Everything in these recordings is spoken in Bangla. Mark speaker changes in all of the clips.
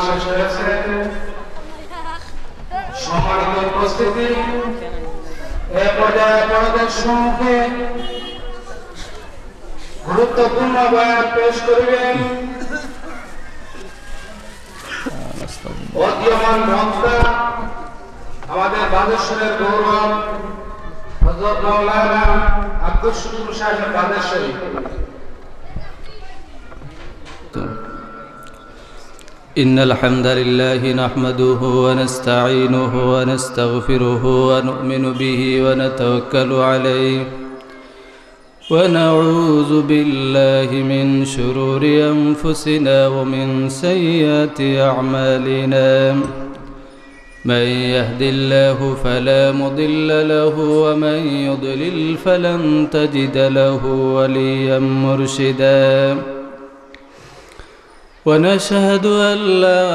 Speaker 1: শেষ হয়েছে। সম্মানিত উপস্থিতি, এ পর্যায়ে আপনাদের সম্মুখে গুরুত্বপূর্ণ বয়ান পেশ করিবেন অদ্যমান বক্তা, আমাদের বাদেশ্বরের গৌরব হযরত মাওলানা আব্দুল শুকুর সাহেব বাদেশ্বরী।
Speaker 2: إن الحمد لله نحمده ونستعينه ونستغفره ونؤمن به ونتوكل عليه ونعوذ بالله من شرور أنفسنا ومن سيئات أعمالنا من يهد الله فلا مضل له ومن يضلل فلن تجد له وليا مرشدا ونشهد أن لا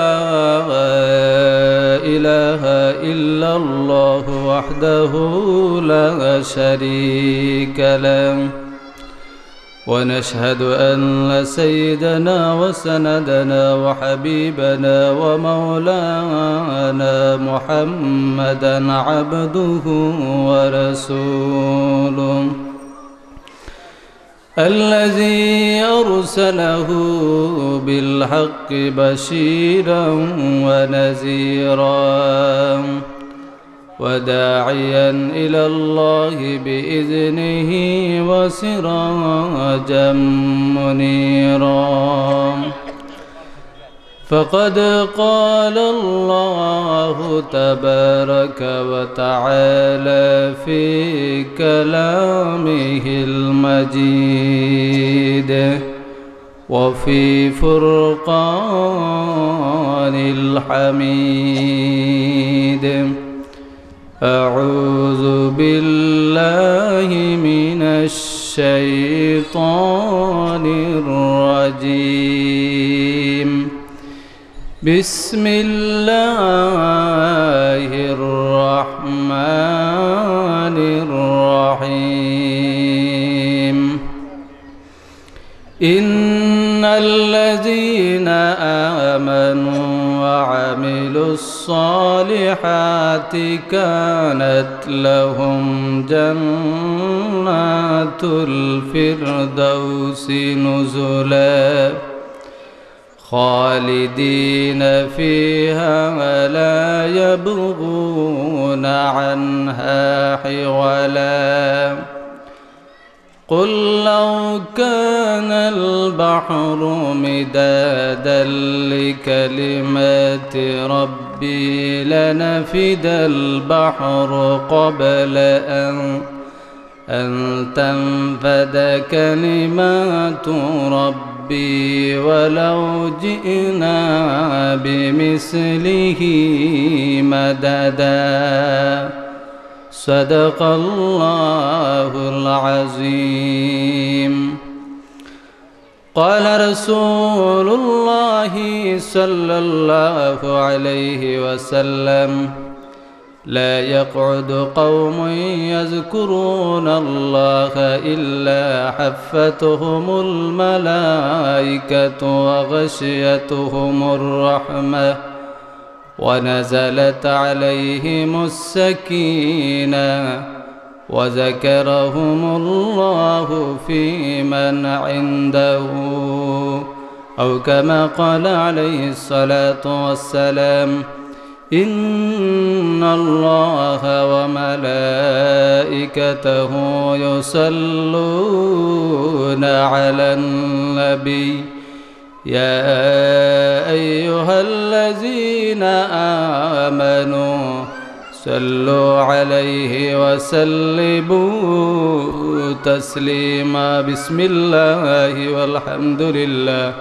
Speaker 2: إله إلا الله وحده لا شريك له ونشهد أن سيدنا وسندنا وحبيبنا ومولانا محمدا عبده ورسوله الذي أرسله بالحق بشيرا ونذيرا وداعيا إلى الله بإذنه وسراجا منيرا فقد قال الله تبارك وتعالى في كلامه المجيد وفي فرقان الحميد أعوذ بالله من الشيطان الرجيم بسم الله الرحمن الرحيم إن الذين آمنوا وعملوا الصالحات كانت لهم جنات الفردوس نزلا خالدين فيها لا يبغون عنها حولا قل لو كان البحر مدادا لكلمات ربي لنفد البحر قبل أن تنفد كلمات ربي ولو جئنا بمثله مددا صدق الله العظيم قال رسول الله صلى الله عليه وسلم لا يقعد قوم يذكرون الله إلا حفتهم الملائكة وغشيتهم الرحمة ونزلت عليهم السكينة وذكرهم الله في من عنده أو كما قال عليه الصلاة والسلام إن الله وملائكته يصلون على النبي يا أيها الذين آمنوا صلوا عليه وسلموا تسليما بسم الله والحمد لله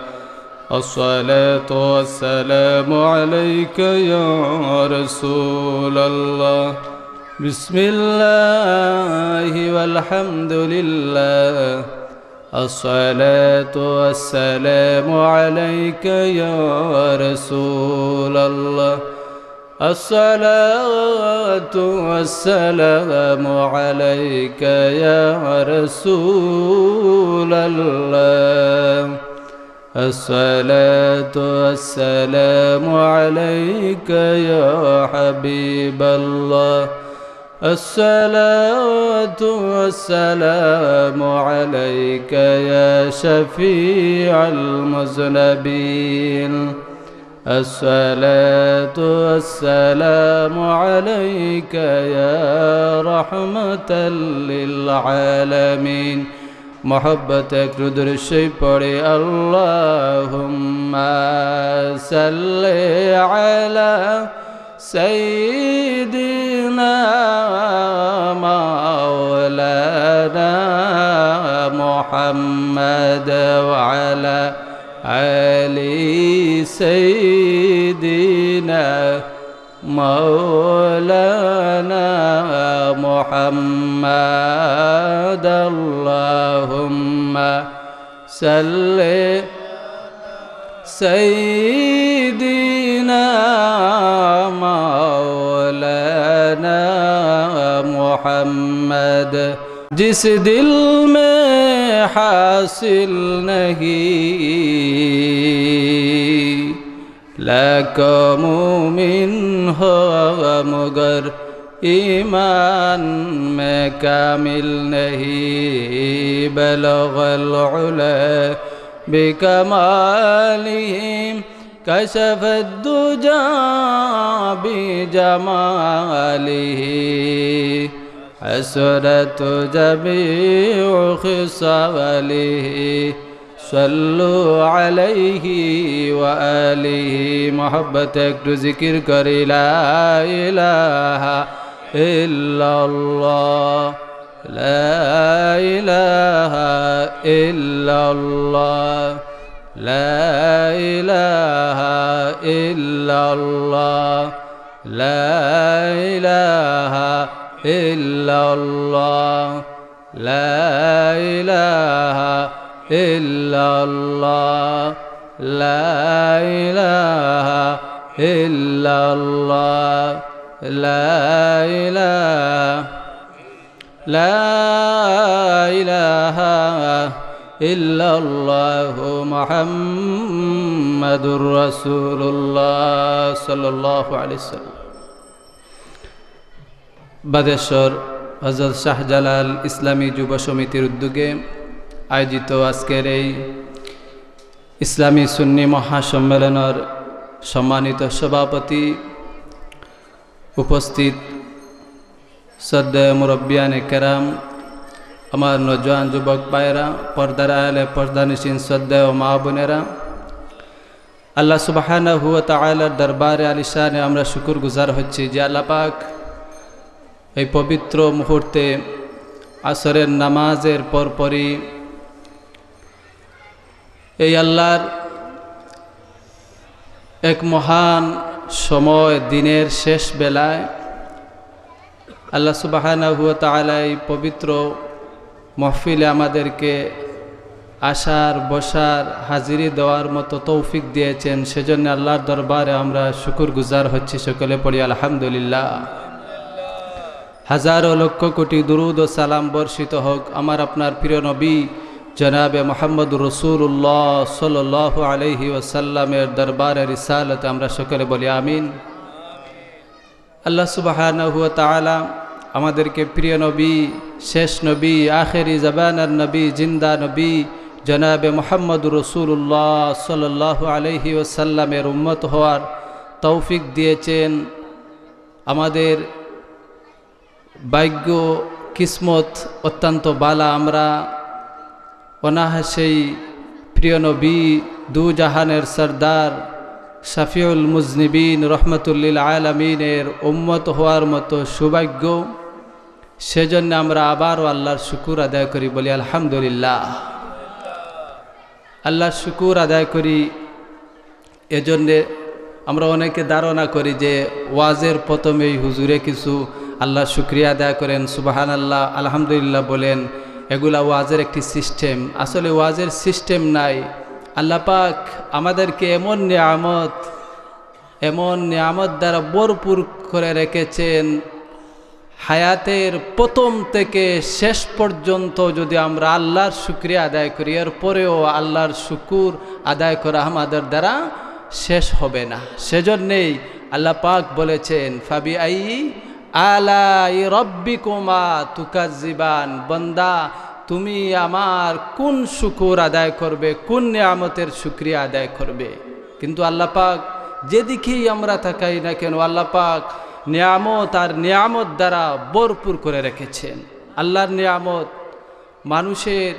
Speaker 2: الصلاة والسلام عليك يا رسول الله بسم الله والحمد لله الصلاة والسلام عليك يا رسول الله الصلاة والسلام عليك يا رسول الله الصلاة والسلام عليك يا حبيب الله الصلاة والسلام عليك يا شفيع المذنبين الصلاة والسلام عليك يا رحمة للعالمين محبتك رودر الشيء پڑے اللهم صل على سيدنا مولانا محمد وعلى آل سيدنا مولانا محمد اللهم صل سيدنا مولانا محمد जिस दिल में हासिल नहीं लाखों मोमिन हो मगर ईमान में कामिल नहीं बलगल उला बिकमालिहिम कशफ दुजा बिजमालिही हसरत जमीउ खिसालिही सल्लु अलैहि व आलिहि मोहब्बत एक जिक्र करी ला इलाहा इल्लल्लाह ला इलाहा इल्लल्लाह ला इलाहा इल्लल्लाह ला इलाहा इल्लल्लाह ला इलाहा इल्लल्लाह ला इलाहा इल्लल्लाह ला इलाहा इल्लल्लाह मुहम्मदुर रसूलुल्लाह सल्लल्लाहु अलैहि वसल्लम বাদেশ্বর হযরত শাহজালাল ইসলামী যুব সমিতির উদ্যোগে আয়োজিত আজকের এই ইসলামী সুন্নি মহাসম্মেলনের সম্মানিত সভাপতি উপস্থিত শ্রদ্ধেয় মুরব্বিয়ানে কেরাম আমার নওজোয়ান যুবক ভাইরা পর্দার আড়ালে পর্দানিশীন শ্রদ্ধেয় মা বোনেরা আল্লাহ সুবহানাহু ওয়া তাআলার দরবারে আলিশানে আমরা শুকরগুজার হচ্ছি যে আল্লাহ পাক এই পবিত্র মুহূর্তে আসরের নামাজের পরপরই এই আল্লাহর এক মহান সময় দিনের শেষ বেলায় আল্লাহ সুবহানাহু ওয়া তাআলা এই পবিত্র মাহফিলে আমাদেরকে আসার বসার হাজিরি দেওয়ার মতো তৌফিক দিয়েছেন সেজন্য আল্লাহর দরবারে আমরা শুকরগুজার হচ্ছি সকলে পড়ি আলহামদুলিল্লাহ হাজারো লক্ষ কোটি দুরুদ ও সালাম বর্ষিত হোক আমার আপনার প্রিয় নবী জনাবে মুহাম্মদুর রাসূলুল্লাহ সাল্লাল্লাহু আলাইহি ওয়াসাল্লামের দরবারে রিসালাতে আমরা সকলে বলি আমিন আল্লাহ সুবহানাহু ওয়া তাআলা আমাদেরকে প্রিয় নবী শেষ নবী আখেরি জামানার নবী জিন্দা নবী জনাবে মুহাম্মদুর রাসূলুল্লাহ সাল্লাল্লাহু আলাইহি ওয়াসাল্লামের উম্মত হওয়ার তৌফিক দিয়েছেন আমাদের ভাগ্য কিসমত অত্যন্ত বালা আমরা অনাহাসেই প্রিয় নবী দু জাহানের সরদার শাফিউল মুজনিবিন রহমতুল্লিল আলামিনের উম্মত হওয়ার মতো সৌভাগ্য সেজন্য আমরা আবারও আল্লাহর শুকুর আদায় করি বলি আলহামদুলিল্লাহ আল্লাহর শুকুর আদায় করি এজন্যে আমরা অনেকে ধারণা করি যে ওয়াজের প্রথমেই হুজুরে কিছু আল্লাহর শুকরিয়া আদায় করেন সুবহানাল্লাহ আলহামদুলিল্লাহ বলেন এগুলা ওয়াজের একটি সিস্টেম আসলে ওয়াজের সিস্টেম নাই আল্লাহ পাক আমাদেরকে এমন নিয়ামত দ্বারা ভরপুর করে রেখেছেন হায়াতের প্রথম থেকে শেষ পর্যন্ত যদি আমরা আল্লাহর শুকরিয়া আদায় করি, এরপরেও আল্লাহর শুকুর আদায় করা আমাদের দ্বারা শেষ হবে না। সেজন্যেই আল্লাহ পাক বলেছেন, ফাবি আই আলাই রব্বিকুমা তুকাজ্জিবান, বান্দা তুমি আমার কোন শুকুর আদায় করবে, কোন নিয়ামতের শুকরিয়া আদায় করবে। কিন্তু আল্লাহ পাক যেদিকেই আমরা তাকাই না কেন, আল্লাহ পাক নিয়ামত আর নিয়ামত দ্বারা ভরপুর করে রেখেছেন। আল্লাহর নিয়ামত মানুষের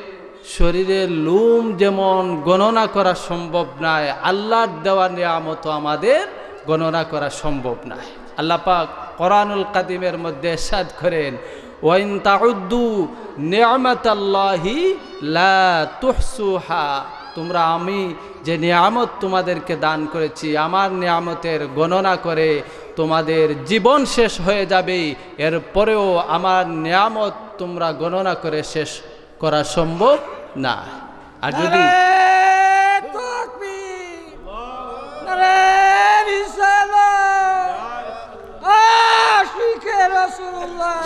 Speaker 2: শরীরের লোম যেমন গণনা করা সম্ভব নয়, আল্লাহর দেওয়া নিয়ামতও আমাদের গণনা করা সম্ভব নয়। আল্লাহ পাক কোরআনুল কাদিমের মধ্যে ইরশাদ করেন, ওয়াইন তাউদ্দু নিয়ামাতাল্লাহি লা তুহসুহা, তোমরা আমি যে নিয়ামত তোমাদেরকে দান করেছি, আমার নিয়ামতের গণনা করে তোমাদের জীবন শেষ হয়ে যাবে, এরপরেও আমার নিয়ামত তোমরা গণনা করে শেষ করা সম্ভব না। আর যদি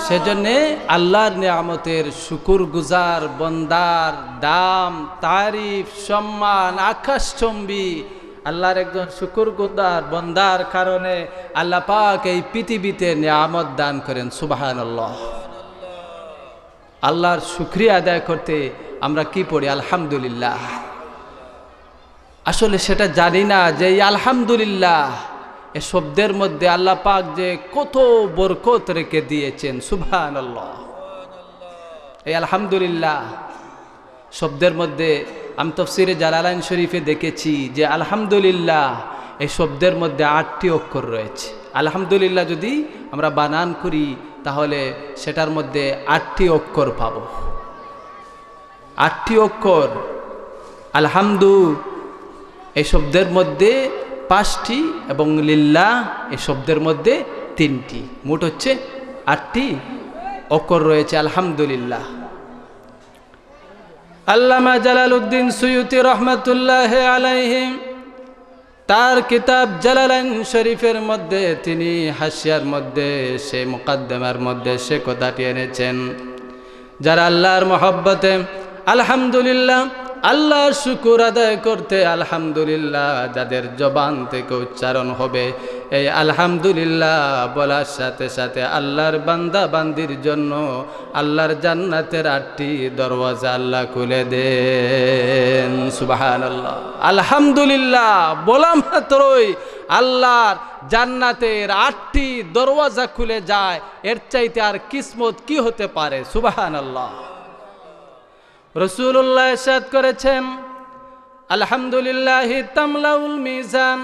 Speaker 2: সেজন্যে আল্লাহর নিয়ামতের শুকুর গুজার বন্দার দাম, তারিফ, সম্মান আকাশচম্বী। আল্লাহর একজন শুকুর গুজার বন্দার কারণে আল্লাহ পাক এই পৃথিবীতে নিয়ামত দান করেন। সুবহানাল্লাহ। আল্লাহর শুকরিয়া আদায় করতে আমরা কি পড়ি? আলহামদুলিল্লাহ। আসলে সেটা জানি না যে এই আলহামদুলিল্লাহ এ শব্দের মধ্যে আল্লাহ পাক যে কত বরকত রেখে দিয়েছেন। সুবহানাল্লাহ। এই আলহামদুলিল্লাহ শব্দের মধ্যে আমি তাফসীরে জালালাইন শরীফে দেখেছি যে আলহামদুলিল্লাহ এই শব্দের মধ্যে 8টি অক্ষর রয়েছে। আলহামদুলিল্লাহ যদি আমরা বানান করি তাহলে সেটার মধ্যে 8টি অক্ষর পাব। 8টি অক্ষর। আলহামদু এই শব্দের মধ্যে 5টি এবং লিল্লাহ এই শব্দের মধ্যে 3টি, মোট হচ্ছে 8টি অক্ষর রয়েছে আলহামদুলিল্লাহ। আল্লামা জালালউদ্দিন সুয়ুতি রহমাতুল্লাহ আলাইহি তার কিতাব জালালাইন শরীফের মধ্যে তিনি হাসিয়ার মধ্যে সে মুকদ্দমার মধ্যে সে কথাটি এনেছেন, যারা আল্লাহর মহব্বতে আলহামদুলিল্লাহ আল্লাহর শুকুর আদায় করতে আলহামদুলিল্লাহ যাদের জবান থেকে উচ্চারণ হবে, এই আলহামদুলিল্লাহ বলার সাথে সাথে আল্লাহর বান্দা বান্দির জন্য আল্লাহর জান্নাতের 8টি দরওয়াজা আল্লাহ খুলে দেন। সুবহানাল্লাহ। আলহামদুলিল্লাহ বলা মাত্রই আল্লাহর জান্নাতের 8টি দরওয়াজা খুলে যায়, এর চাইতে আর কিসমত কি হতে পারে? সুবহানাল্লাহ। রাসূলুল্লাহ ইরশাদ করেছেন, আলহামদুলিল্লাহি তামলাউল মিজান,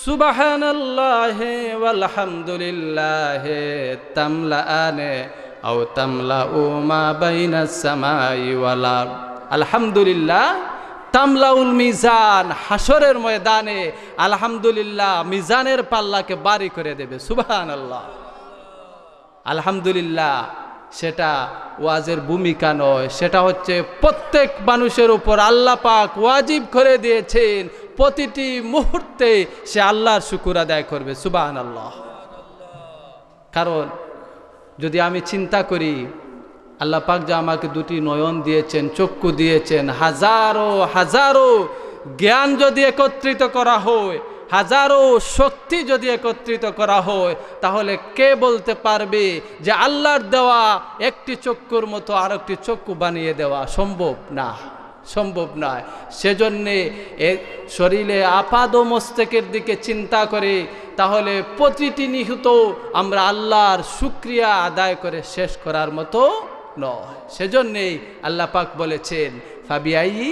Speaker 2: সুবহানাল্লাহি ওয়ালহামদুলিল্লাহি তামলাআনে আও তামলাউ মা বাইনাস সামাই ওয়াল আরদ। আলহামদুলিল্লাহ তামলাউল মিজান, হাসরের ময়দানে আলহামদুলিল্লাহ মিজানের পাল্লাকে ভারী করে দেবে। সুবহানাল্লাহ। আলহামদুলিল্লাহ সেটা ওয়াজের ভূমিকা নয়, সেটা হচ্ছে প্রত্যেক মানুষের উপর আল্লাহ পাক ওয়াজিব করে দিয়েছেন, প্রতিটি মুহূর্তে সে আল্লাহর শুকর আদায় করবে। সুবহানাল্লাহ। কারণ যদি আমি চিন্তা করি আল্লাহ পাক যে আমাকে 2টি নয়ন দিয়েছেন, চক্ষু দিয়েছেন, হাজারো হাজারো জ্ঞান যদি একত্রিত করা হয়, হাজারো শক্তি যদি একত্রিত করা হয়, তাহলে কে বলতে পারবে যে আল্লাহর দেওয়া একটি চক্ষুর মতো আর একটি চক্ষু বানিয়ে দেওয়া সম্ভব না? সম্ভব নয়। সেজন্যে শরীরে আপাদ মস্তকের দিকে চিন্তা করে তাহলে প্রতিটি নিহিত আমরা আল্লাহর শুকরিয়া আদায় করে শেষ করার মতো নয়। সেজন্যেই আল্লাহ পাক বলেছেন, ফাবিআই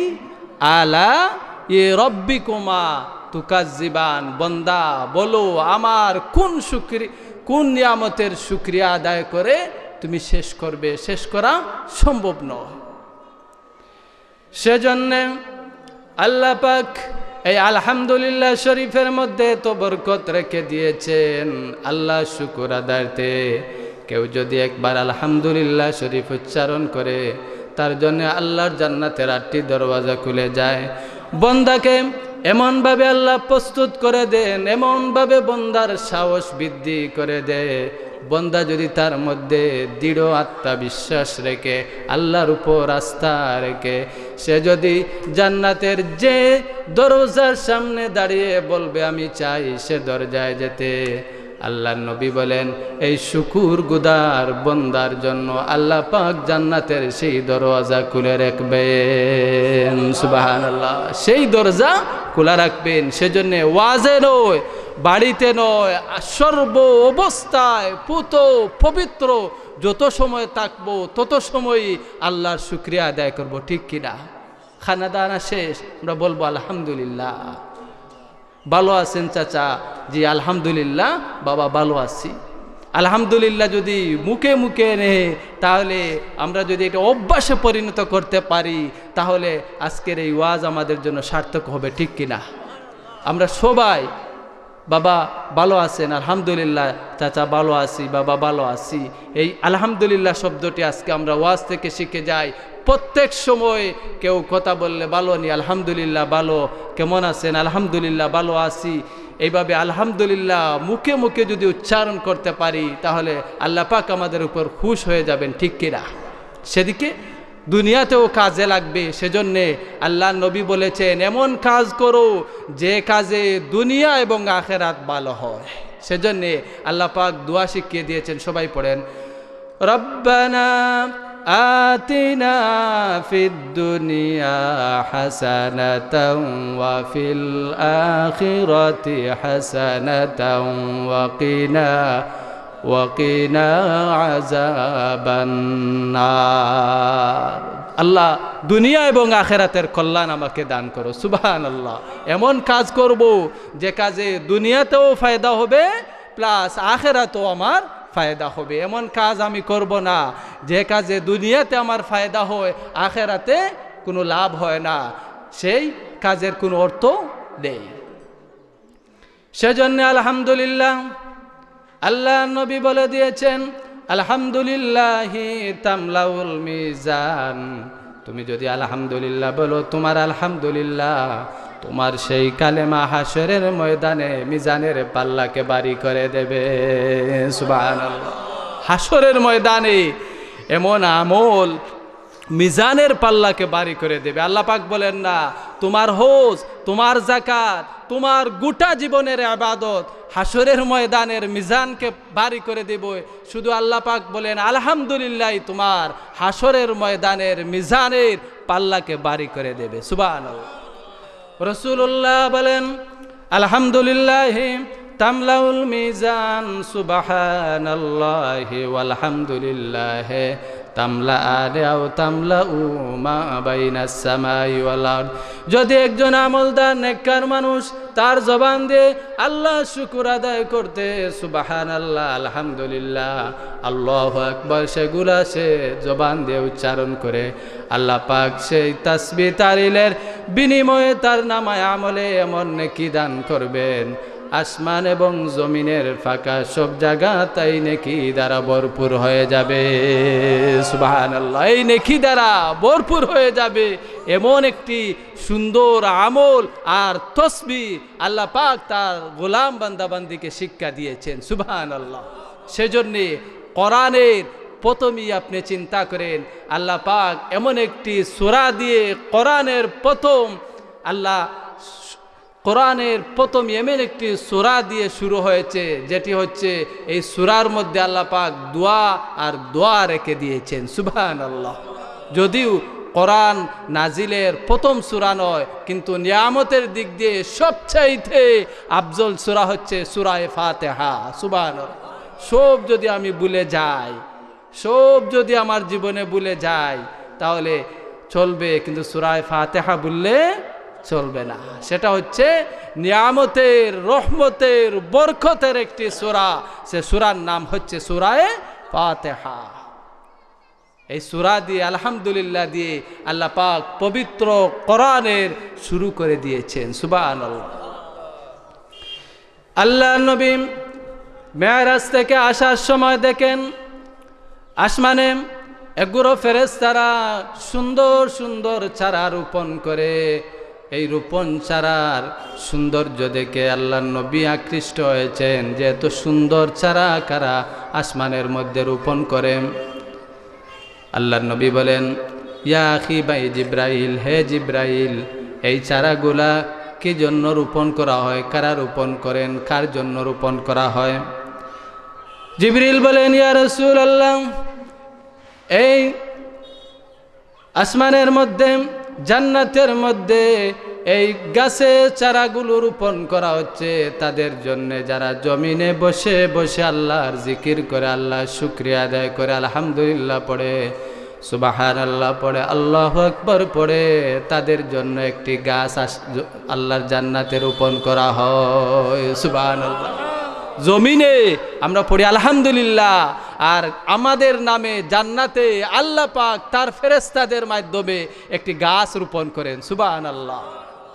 Speaker 2: আলা রব্বিকুমা তুকাজ্জিবান, বন্দা বলো আমার কোন নিয়ামতের শুকরিয়া আদায় করে তুমি শেষ করবে? শেষ করা সম্ভব নয়। সেজন্য আল্লাহ পাক এই আলহামদুলিল্লাহ শরীফের মধ্যে তো বরকত রেখে দিয়েছেন। আল্লাহ শুকর আদায়তে কেউ যদি একবার আলহামদুলিল্লাহ শরীফ উচ্চারণ করে, তার জন্য আল্লাহর জান্নাতের 8টি দরওয়াজা খুলে যায়। বন্দাকে এমনভাবে আল্লাহ প্রস্তুত করে দেন, এমনভাবে বন্দার সাহস বৃদ্ধি করে দেয়, বন্দা যদি তার মধ্যে দৃঢ় আত্মবিশ্বাস রেখে, আল্লাহর উপর আস্থা রেখে, সে যদি জান্নাতের যে দরজার সামনে দাঁড়িয়ে বলবে আমি চাই সে দরজায় যেতে, আল্লাহর নবী বলেন এই শুকুর গুদার বন্দার জন্য আল্লাহ পাক জান্নাতের সেই দরজা খুলে রাখবেন। সুবহানাল্লাহ, সেই দরজা খোলা রাখবেন। সেজন্য ওয়াজে নয়, বাড়িতে নয়, সর্ব অবস্থায় পুত পবিত্র যত সময় থাকবো তত সময়ই আল্লাহর শুকরিয়া আদায় করব, ঠিক কিনা? খানা দানা শেষ, আমরা বলবো আলহামদুলিল্লাহ। ভালো আছেন চাচা? জি আলহামদুলিল্লাহ বাবা ভালো আছি। আলহামদুলিল্লাহ যদি মুখে মুখে নে, তাহলে আমরা যদি এটা অভ্যাসে পরিণত করতে পারি, তাহলে আজকের এই ওয়াজ আমাদের জন্য সার্থক হবে, ঠিক কিনা? আমরা সবাই বাবা ভালো আছেন, আলহামদুলিল্লাহ চাচা ভালো আছি, বাবা ভালো আছি, এই আলহামদুলিল্লাহ শব্দটি আজকে আমরা ওয়াজ থেকে শিখে যাই। প্রত্যেক সময় কেউ কথা বললে ভালো নি, আলহামদুলিল্লাহ ভালো, কেমন আছেন, আলহামদুলিল্লাহ ভালো আছি, এইভাবে আলহামদুলিল্লাহ মুখে মুখে যদি উচ্চারণ করতে পারি, তাহলে আল্লাহ পাক আমাদের উপর খুশ হয়ে যাবেন, ঠিক কিনা? সেদিকে দুনিয়াতেও কাজে লাগবে। সেজন্যে আল্লাহ নবী বলেছেন এমন কাজ করো যে কাজে দুনিয়া এবং আখেরাত ভালো হয়। সেজন্যে আল্লাহ পাক দোয়া শিখিয়ে দিয়েছেন, সবাই পড়েন, রব্বানা আতিনা ফিদ দুনিয়া হাসানাতাও ওয়া ফিল আখিরাতি হাসানাতাও ওয়া কিনা আযাবান নার। আল্লাহ দুনিয়া এবং আখেরাতের কল্যাণ আমাকে দান করো। সুবহানাল্লাহ, এমন কাজ করব যে কাজে দুনিয়াতেও ফায়দা হবে প্লাস আখেরাতেও আমার ফায়দা হবে। এমন কাজ আমি করব না যে কাজে দুনিয়াতে আমার ফায়দা হয়, আখেরাতে কোনো লাভ হয় না, সেই কাজের কোনো অর্থ নেই। সেজন্য আলহামদুলিল্লাহ আল্লাহ নবী বলে দিয়েছেন, আলহামদুলিল্লাহি তামলাউল মিজান। তুমি যদি আলহামদুলিল্লাহ বলো, তোমার আলহামদুলিল্লাহ তোমার সেই কালেমা হাসরের ময়দানে মিজানের পাল্লাকে ভারী করে দেবে। সুবহানাল্লাহ, হাসরের ময়দানে এমন আমল মিজানের পাল্লাকে ভারী করে দেবে। আল্লাহ পাক বলেন না তোমার হজ, তোমার যাকাত, তোমার গোটা জীবনের ইবাদত হাসরের ময়দানের মিজানকে ভারী করে দেব। শুধু আল্লাহ পাক বলেন আলহামদুলিল্লাহ তোমার হাসরের ময়দানের মিজানের পাল্লাকে ভারী করে দেবে। সুবহানাল্লাহ। রাসূলুল্লাহ বলেন আলহামদুলিল্লাহ তামলাউল মিজান, সুবহানাল্লাহি ওয়ালহামদুলিল্লাহ তামলা আও তামলাউ মা বাইনাস সামাই ওয়াল আরদ। যদি একজন আমলদার নেককার মানুষ তার জবান দিয়ে আল্লাহ শুকর আদায় করতে সুবহানাল্লাহ, আলহামদুলিল্লাহ, আল্লাহু আকবার সেগুলা সে জবান দিয়ে উচ্চারণ করে, আল্লাহ পাক সেই তাসবিহ তাহলিলের বিনিময়ে তার নামায় আমলে এমন নেকি দান করবেন, আসমান এবং জমিনের ফাঁকা সব জায়গা তাই নেকি দ্বারা ভরপুর হয়ে যাবে। সুবহানাল্লাহ, এই নেকি দ্বারা ভরপুর হয়ে যাবে এমন একটি সুন্দর আমল আর তসবিহ আল্লাহ পাক তার গোলাম বান্দাবান্দিকে শিক্ষা দিয়েছেন। সুবহানাল্লাহ। সেজন্যে কোরআনের প্রথমেই আপনি চিন্তা করেন, আল্লাহ পাক এমন একটি সূরা দিয়ে কোরআনের প্রথম এমন একটি সূরা দিয়ে শুরু হয়েছে, যেটি হচ্ছে এই সূরার মধ্যে আল্লাহ পাক দোয়া রেখে দিয়েছেন। সুবহানাল্লাহ। যদিও কোরআন নাজিলের প্রথম সূরা নয়, কিন্তু নিয়ামতের দিক দিয়ে সবচাইতে আফজল সূরা হচ্ছে সূরা ফাতিহা। সুবহানাল্লাহ। সব যদি আমি ভুলে যাই, সব যদি আমার জীবনে ভুলে যাই তাহলে চলবে, কিন্তু সূরা ফাতিহা ভুললে চলবে না। সেটা হচ্ছে নিয়ামতের, রহমতের, বরকতের একটি সূরা। সে সূরার নাম হচ্ছে সূরা ফাতিহা। এই সূরা দিয়ে আলহামদুলিল্লাহ দিয়ে আল্লাহ পাক পবিত্র কোরআনের শুরু করে দিয়েছেন। সুবহানাল্লাহ। আল্লাহ নবী মেরাজ থেকে আসার সময় দেখেন আসমানে একগুলো ফেরেশতারা সুন্দর সুন্দর চারা রোপণ করে এই রোপণ চারার সৌন্দর্য দেখে আল্লাহর নবী আকৃষ্ট হয়েছেন যে এত সুন্দর চারা কারা আসমানের মধ্যে রোপণ করে। আল্লাহর নবী বলেন, ইয়া আখি ভাই জিব্রাইল, হে জিব্রাইল, এই চারাগুলা কি জন্য রোপণ করা হয়, কারা রোপণ করেন, কার জন্য রোপণ করা হয়? জিবরিল বলেন, ইয়া রাসূলুল্লাহ, এই আসমানের মধ্যে জান্নাতের মধ্যে এই গাছে চারাগুলো রোপণ করা হচ্ছে তাদের জন্য যারা জমিনে বসে বসে আল্লাহর জিকির করে, আল্লাহর শুকরিয়া আদায় করে, আলহামদুলিল্লাহ পড়ে, সুবহানাল্লাহ পড়ে, আল্লাহু আকবার পড়ে, তাদের জন্য একটি গাছ আল্লাহর জান্নাতে রোপণ করা হয়। সুবহানাল্লাহ। জমিনে আমরা পড়ি আলহামদুলিল্লাহ, আর আমাদের নামে জান্নাতে আল্লাহ পাক তার ফেরেশতাদের মাধ্যমে একটি গাছ রোপণ করেন। সুবহানাল্লাহ।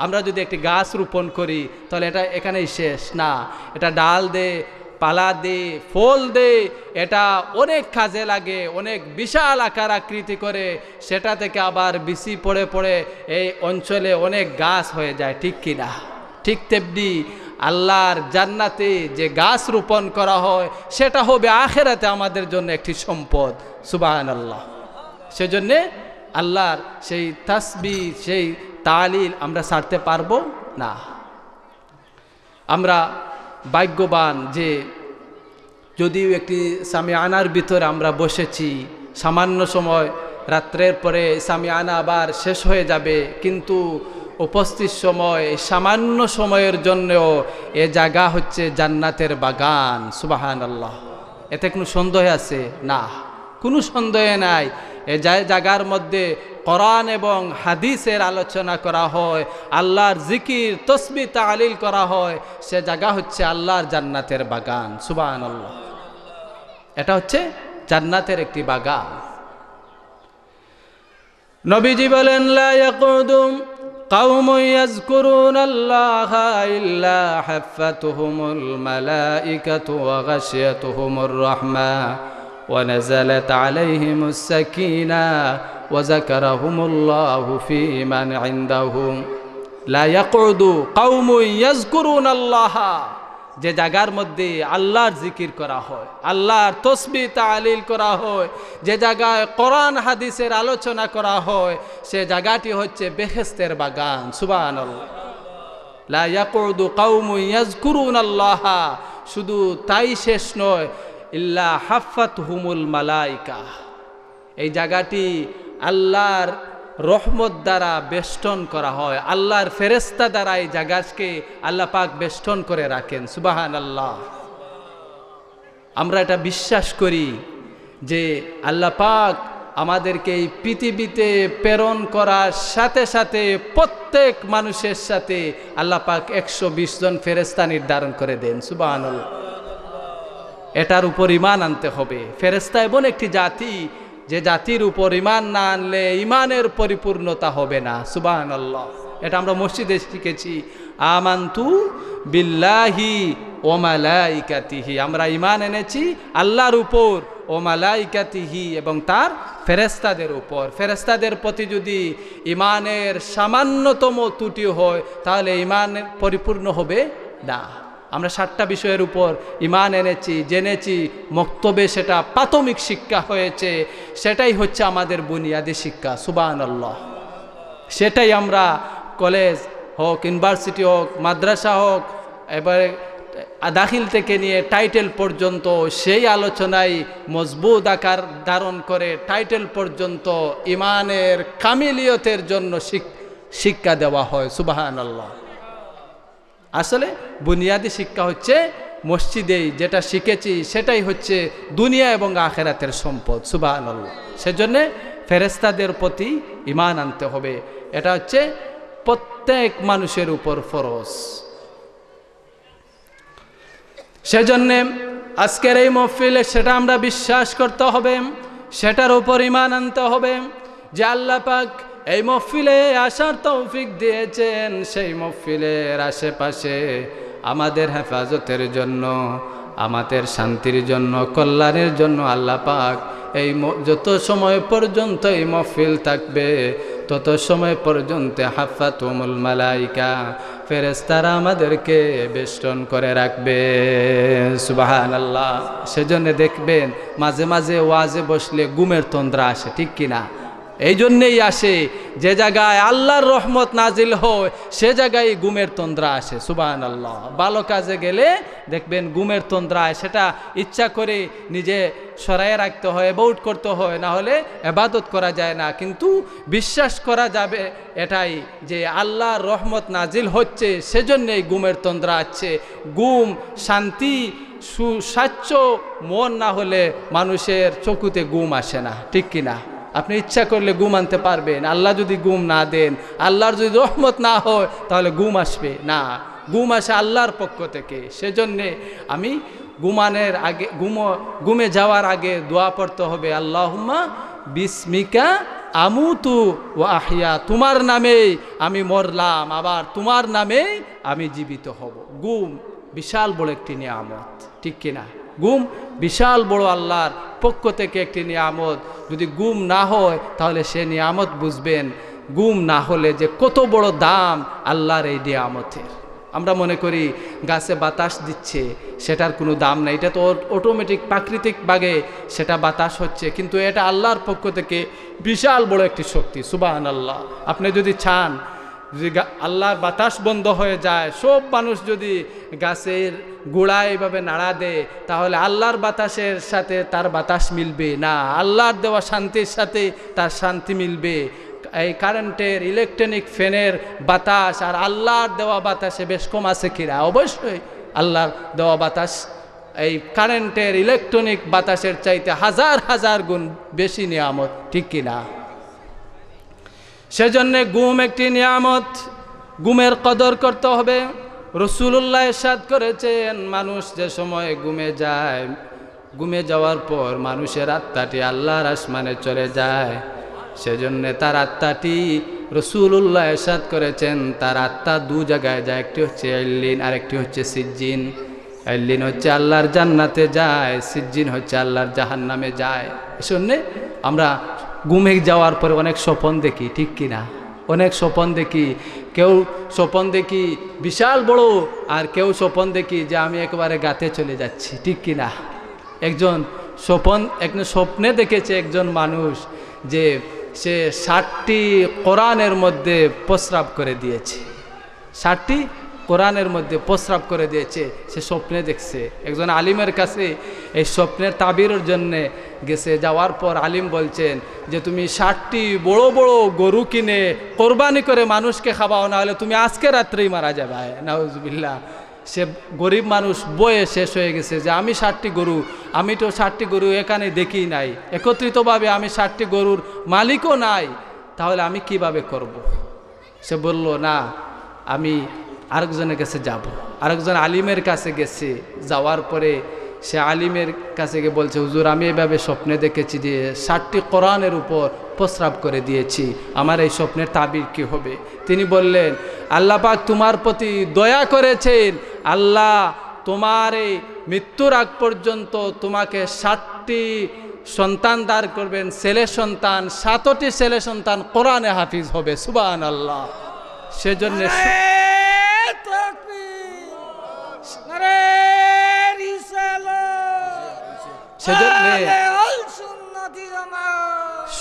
Speaker 2: আমরা যদি একটি গাছ রোপণ করি তাহলে এটা এখানেই শেষ না, এটা ডাল দে, পালা দে, ফল দে, এটা অনেক কাজে লাগে, অনেক বিশাল আকার আকৃতি করে, সেটা থেকে আবার বিচি পড়ে পড়ে এই অঞ্চলে অনেক গাছ হয়ে যায়, ঠিক কিনা? ঠিক তেমনি আল্লাহর জান্নাতে যে গাছ রোপণ করা হয় সেটা হবে আখিরাতে আমাদের জন্য একটি সম্পদ। সুবহানাল্লাহ। সেজন্যে আল্লাহর সেই তাসবিহ, সেই তালিল আমরা ছাড়তে পারবো না। আমরা ভাগ্যবান যে যদিও একটি সামিয়ানার ভিতরে আমরা বসেছি, সামান্য সময়, রাত্রের পরে সামিয়ানা আবার শেষ হয়ে যাবে, কিন্তু উপস্থিত সময়, সামান্য সময়ের জন্যও এ জায়গা হচ্ছে জান্নাতের বাগান। সুবহানাল্লাহ। এতে কোনো সন্দেহ আছে? না, কোনো সন্দেহ নাই। এ জায়গার মধ্যে কোরআন এবং হাদিসের আলোচনা করা হয়, আল্লাহর জিকির তসবিহ তালিল করা হয়, সে জায়গা হচ্ছে আল্লাহর জান্নাতের বাগান। সুবহানাল্লাহ। এটা হচ্ছে জান্নাতের একটি বাগান। নবীজি বলেন, লা ইয়াকুদু কওমুন ইয়াযকুরুনাল্লাহা ইল্লা হাফাতুহুমুল মালাইকাতু ওয়া গাশিয়াতুহুমুর রাহমা ওয়া নাযালাত আলাইহিমুস সাকিনা ওয়া যাকারাহুমুল্লাহু ফী মান ইনদাহু। লা ইয়াকুদু কওমুন ইয়াযকুরুনাল্লাহা, যে জায়গার মধ্যে আল্লাহর জিকির করা হয়, আল্লাহর তসবিহ তালিল করা হয়, যে জায়গায় কোরআন হাদিসের আলোচনা করা হয়, সে জায়গাটি হচ্ছে বেহেশতের বাগান। সুবহানাল্লাহ। লা ইয়াকুদু কওমুন ইয়াযকুরুনাল্লাহা, শুধু তাই শেষ নয়, ইল্লা হাফাতহুমুল মালাইকা, এই জায়গাটি আল্লাহর রহমত দ্বারা বেষ্টন করা হয়, আল্লাহর ফেরেশতা দ্বারা এই জায়গাকে আল্লাহ পাক বেষ্টন করে রাখেন। সুবহানাল্লাহ। আমরা এটা বিশ্বাস করি যে আল্লাহ পাক আমাদেরকে এই পৃথিবীতে প্রেরণ করার সাথে সাথে প্রত্যেক মানুষের সাথে আল্লাহ পাক 120 জন ফেরেশতা নির্ধারণ করে দেন। সুবহানাল্লাহ। এটার উপর ঈমান আনতে হবে। ফেরেশতা এমন একটি জাতি, যে জাতির উপর ঈমান না আনলে ঈমানের পরিপূর্ণতা হবে না। সুবহানাল্লাহ। এটা আমরা মসজিদে শিখেছি, আমানতু বিল্লাহি ওয়া মালাইকাতিহি, আমরা ঈমান এনেছি আল্লাহর উপর, ও মালাইকাতিহি, এবং তার ফেরেশতাদের উপর। ফেরেশতাদের প্রতি যদি ঈমানের সামান্যতম ত্রুটি হয় তাহলে ঈমান পরিপূর্ণ হবে না। আমরা 7টা বিষয়ের উপর ঈমান এনেছি, জেনেছি, মক্তবে সেটা প্রাথমিক শিক্ষা হয়েছে, সেটাই হচ্ছে আমাদের বুনিয়াদি শিক্ষা। সুবহানাল্লাহ। সেটাই আমরা কলেজ হোক, ইউনিভার্সিটি হোক, মাদ্রাসা হোক, এবারে দাখিল থেকে নিয়ে টাইটেল পর্যন্ত সেই আলোচনায় মজবুত আকার ধারণ করে টাইটেল পর্যন্ত ঈমানের কামিলিয়তের জন্য শিক্ষা দেওয়া হয়। সুবহানাল্লাহ। আসলে বুনিয়াদি শিক্ষা হচ্ছে মসজিদেই যেটা শিখেছি সেটাই হচ্ছে দুনিয়া এবং আখিরাতের সম্পদ। সুবহানাল্লাহ। সেজন্যে ফেরেশতাদের প্রতি ঈমান আনতে হবে, এটা হচ্ছে প্রত্যেক মানুষের উপর ফরজ। সেজন্যে আজকের এই মাহফিলে সেটা আমরা বিশ্বাস করতে হবে, সেটার উপর ঈমান আনতে হবে যে আল্লাহ পাক এই মাহফিলে আসার তৌফিক দিয়েছেন, সেই মাহফিলের আশেপাশে আমাদের হেফাজতের জন্য, আমাদের শান্তির জন্য, কল্যাণের জন্য আল্লাহ পাক এই যত সময় পর্যন্ত এই মাহফিল থাকবে তত সময় পর্যন্ত হাফাতুমুল মালাইকা, ফেরেশতারা আমাদেরকে বেষ্টন করে রাখবে। সুবহানাল্লাহ। সেজন্য দেখবেন মাঝে মাঝে ওয়াজে বসলে ঘুমের তন্দ্রা আসে, ঠিক কিনা? এই জন্যেই আসে, যে জায়গায় আল্লাহর রহমত নাজিল হয় সে জায়গায় ঘুমের তন্দ্রা আসে। সুবহানাল্লাহ। ভালো কাজে গেলে দেখবেন ঘুমের তন্দ্রা আসে, সেটা ইচ্ছা করে নিজে সরায়ে রাখতে হয়, অ্যাভয়েড করতে হয়, না হলে ইবাদত করা যায় না। কিন্তু বিশ্বাস করা যাবে এটাই যে আল্লাহর রহমত নাজিল হচ্ছে, সেজন্যই ঘুমের তন্দ্রা আছে। ঘুম শান্তি সুস্বাচ্য মন না হলে মানুষের চকুতে ঘুম আসে না, ঠিক কিনা? আপনি ইচ্ছা করলে ঘুম আনতে পারবেন, আল্লাহ যদি ঘুম না দেন, আল্লাহর যদি রহমত না হয়, তাহলে ঘুম আসবে না। ঘুম আসে আল্লাহর পক্ষ থেকে। সেজন্যে আমি ঘুমানোর আগে, ঘুমে যাওয়ার আগে দোয়া পড়তে হবে, আল্লাহুম্মা বিসমিকা আমুতু ওয়া আহইয়া, তোমার নামেই আমি মরলাম, আবার তোমার নামেই আমি জীবিত হব। ঘুম বিশাল বড় একটি নিয়ামত, ঠিক কিনা? ঘুম বিশাল বড় আল্লাহর পক্ষ থেকে একটি নিয়ামত। যদি ঘুম না হয় তাহলে সে নিয়ামত বুঝবেন, ঘুম না হলে যে কত বড় দাম আল্লাহর এই নিয়ামতের। আমরা মনে করি গাছে বাতাস দিচ্ছে, সেটার কোনো দাম নেই, এটা তো অটোমেটিক প্রাকৃতিকভাবে সেটা বাতাস হচ্ছে, কিন্তু এটা আল্লাহর পক্ষ থেকে বিশাল বড় একটি শক্তি। সুবহানাল্লাহ। আপনি যদি চান যদি আল্লাহর বাতাস বন্ধ হয়ে যায়, সব মানুষ যদি গাছের গোড়ায় এভাবে নাড়া দেয়, তাহলে আল্লাহর বাতাসের সাথে তার বাতাস মিলবে না, আল্লাহর দেওয়া শান্তির সাথে তার শান্তি মিলবে। এই কারেন্টের ইলেকট্রনিক ফ্যানের বাতাস আর আল্লাহর দেওয়া বাতাসে বেশ কম আছে কিনা? অবশ্যই আল্লাহর দেওয়া বাতাস এই কারেন্টের ইলেকট্রনিক বাতাসের চাইতে হাজার হাজার গুণ বেশি নিয়ামত, ঠিক কিনা? সেজন্য ঘুম একটি নিয়ামত, ঘুমের কদর করতে হবে। রাসূলুল্লাহ ইরশাদ করেছেন, মানুষ যে সময় ঘুমে যায়, ঘুমে যাওয়ার পর মানুষের আত্মাটি আল্লাহর আসমানে চলে যায়। সেজন্য তার আত্মাটি, রাসূলুল্লাহ ইরশাদ করেছেন, তার আত্মা দু জায়গায় যায়, একটি হচ্ছে ইল্লিন আর একটি হচ্ছে সিজ্জিন। ইল্লিন হচ্ছে আল্লাহর জান্নাতে যায়, সিজ্জিন হচ্ছে আল্লাহর জাহান্নামে যায়। এজন্য আমরা ঘুমে যাওয়ার পরে অনেক স্বপ্ন দেখি, ঠিক কিনা? অনেক স্বপ্ন দেখি। কেউ স্বপ্ন দেখি বিশাল বড়, আর কেউ স্বপ্ন দেখি যে আমি একেবারে গাতে চলে যাচ্ছি, ঠিক কিনা? একজন স্বপ্নে দেখেছে একজন মানুষ যে সে 60টি কোরআনের মধ্যে প্রস্রাব করে দিয়েছে, 60টি কোরআনের মধ্যে প্রস্রাব করে দিয়েছে, সে স্বপ্নে দেখছে। একজন আলিমের কাছে এই স্বপ্নের তাবিরের জন্যে গেছে। যাওয়ার পর আলিম বলছেন যে তুমি 60টি বড় বড় গরু কিনে কোরবানি করে মানুষকে খাওয়াও, না হলে তুমি আজকে রাত্রেই মারা যাবে। নাউজুবিল্লাহ। সে গরিব মানুষ বয়ে শেষ হয়ে গেছে যে আমি 60টি গরু, আমি তো 60টি গরু এখানে দেখি নাই, একত্রিতভাবে আমি 60টি গরুর মালিকও নাই, তাহলে আমি কিভাবে করব? সে বলল, না, আমি আরেকজনের কাছে যাব। আরেকজন আলিমের কাছে গেছে। যাওয়ার পরে সে আলিমের কাছে গিয়ে বলছে, হুজুর, আমি এভাবে স্বপ্নে দেখেছি যে 60টি কোরআনের উপর প্রস্রাব করে দিয়েছি, আমার এই স্বপ্নের তাবির কি হবে? তিনি বললেন, আল্লাহ পাক তোমার প্রতি দয়া করেছেন, আল্লাহ তোমার এই মৃত্যুর আগ পর্যন্ত তোমাকে 60টি সন্তান দান করবেন, ছেলে সন্তান, 7টি ছেলে সন্তান কোরআনে হাফিজ হবে। সুবহানাল্লাহ। সেজন্য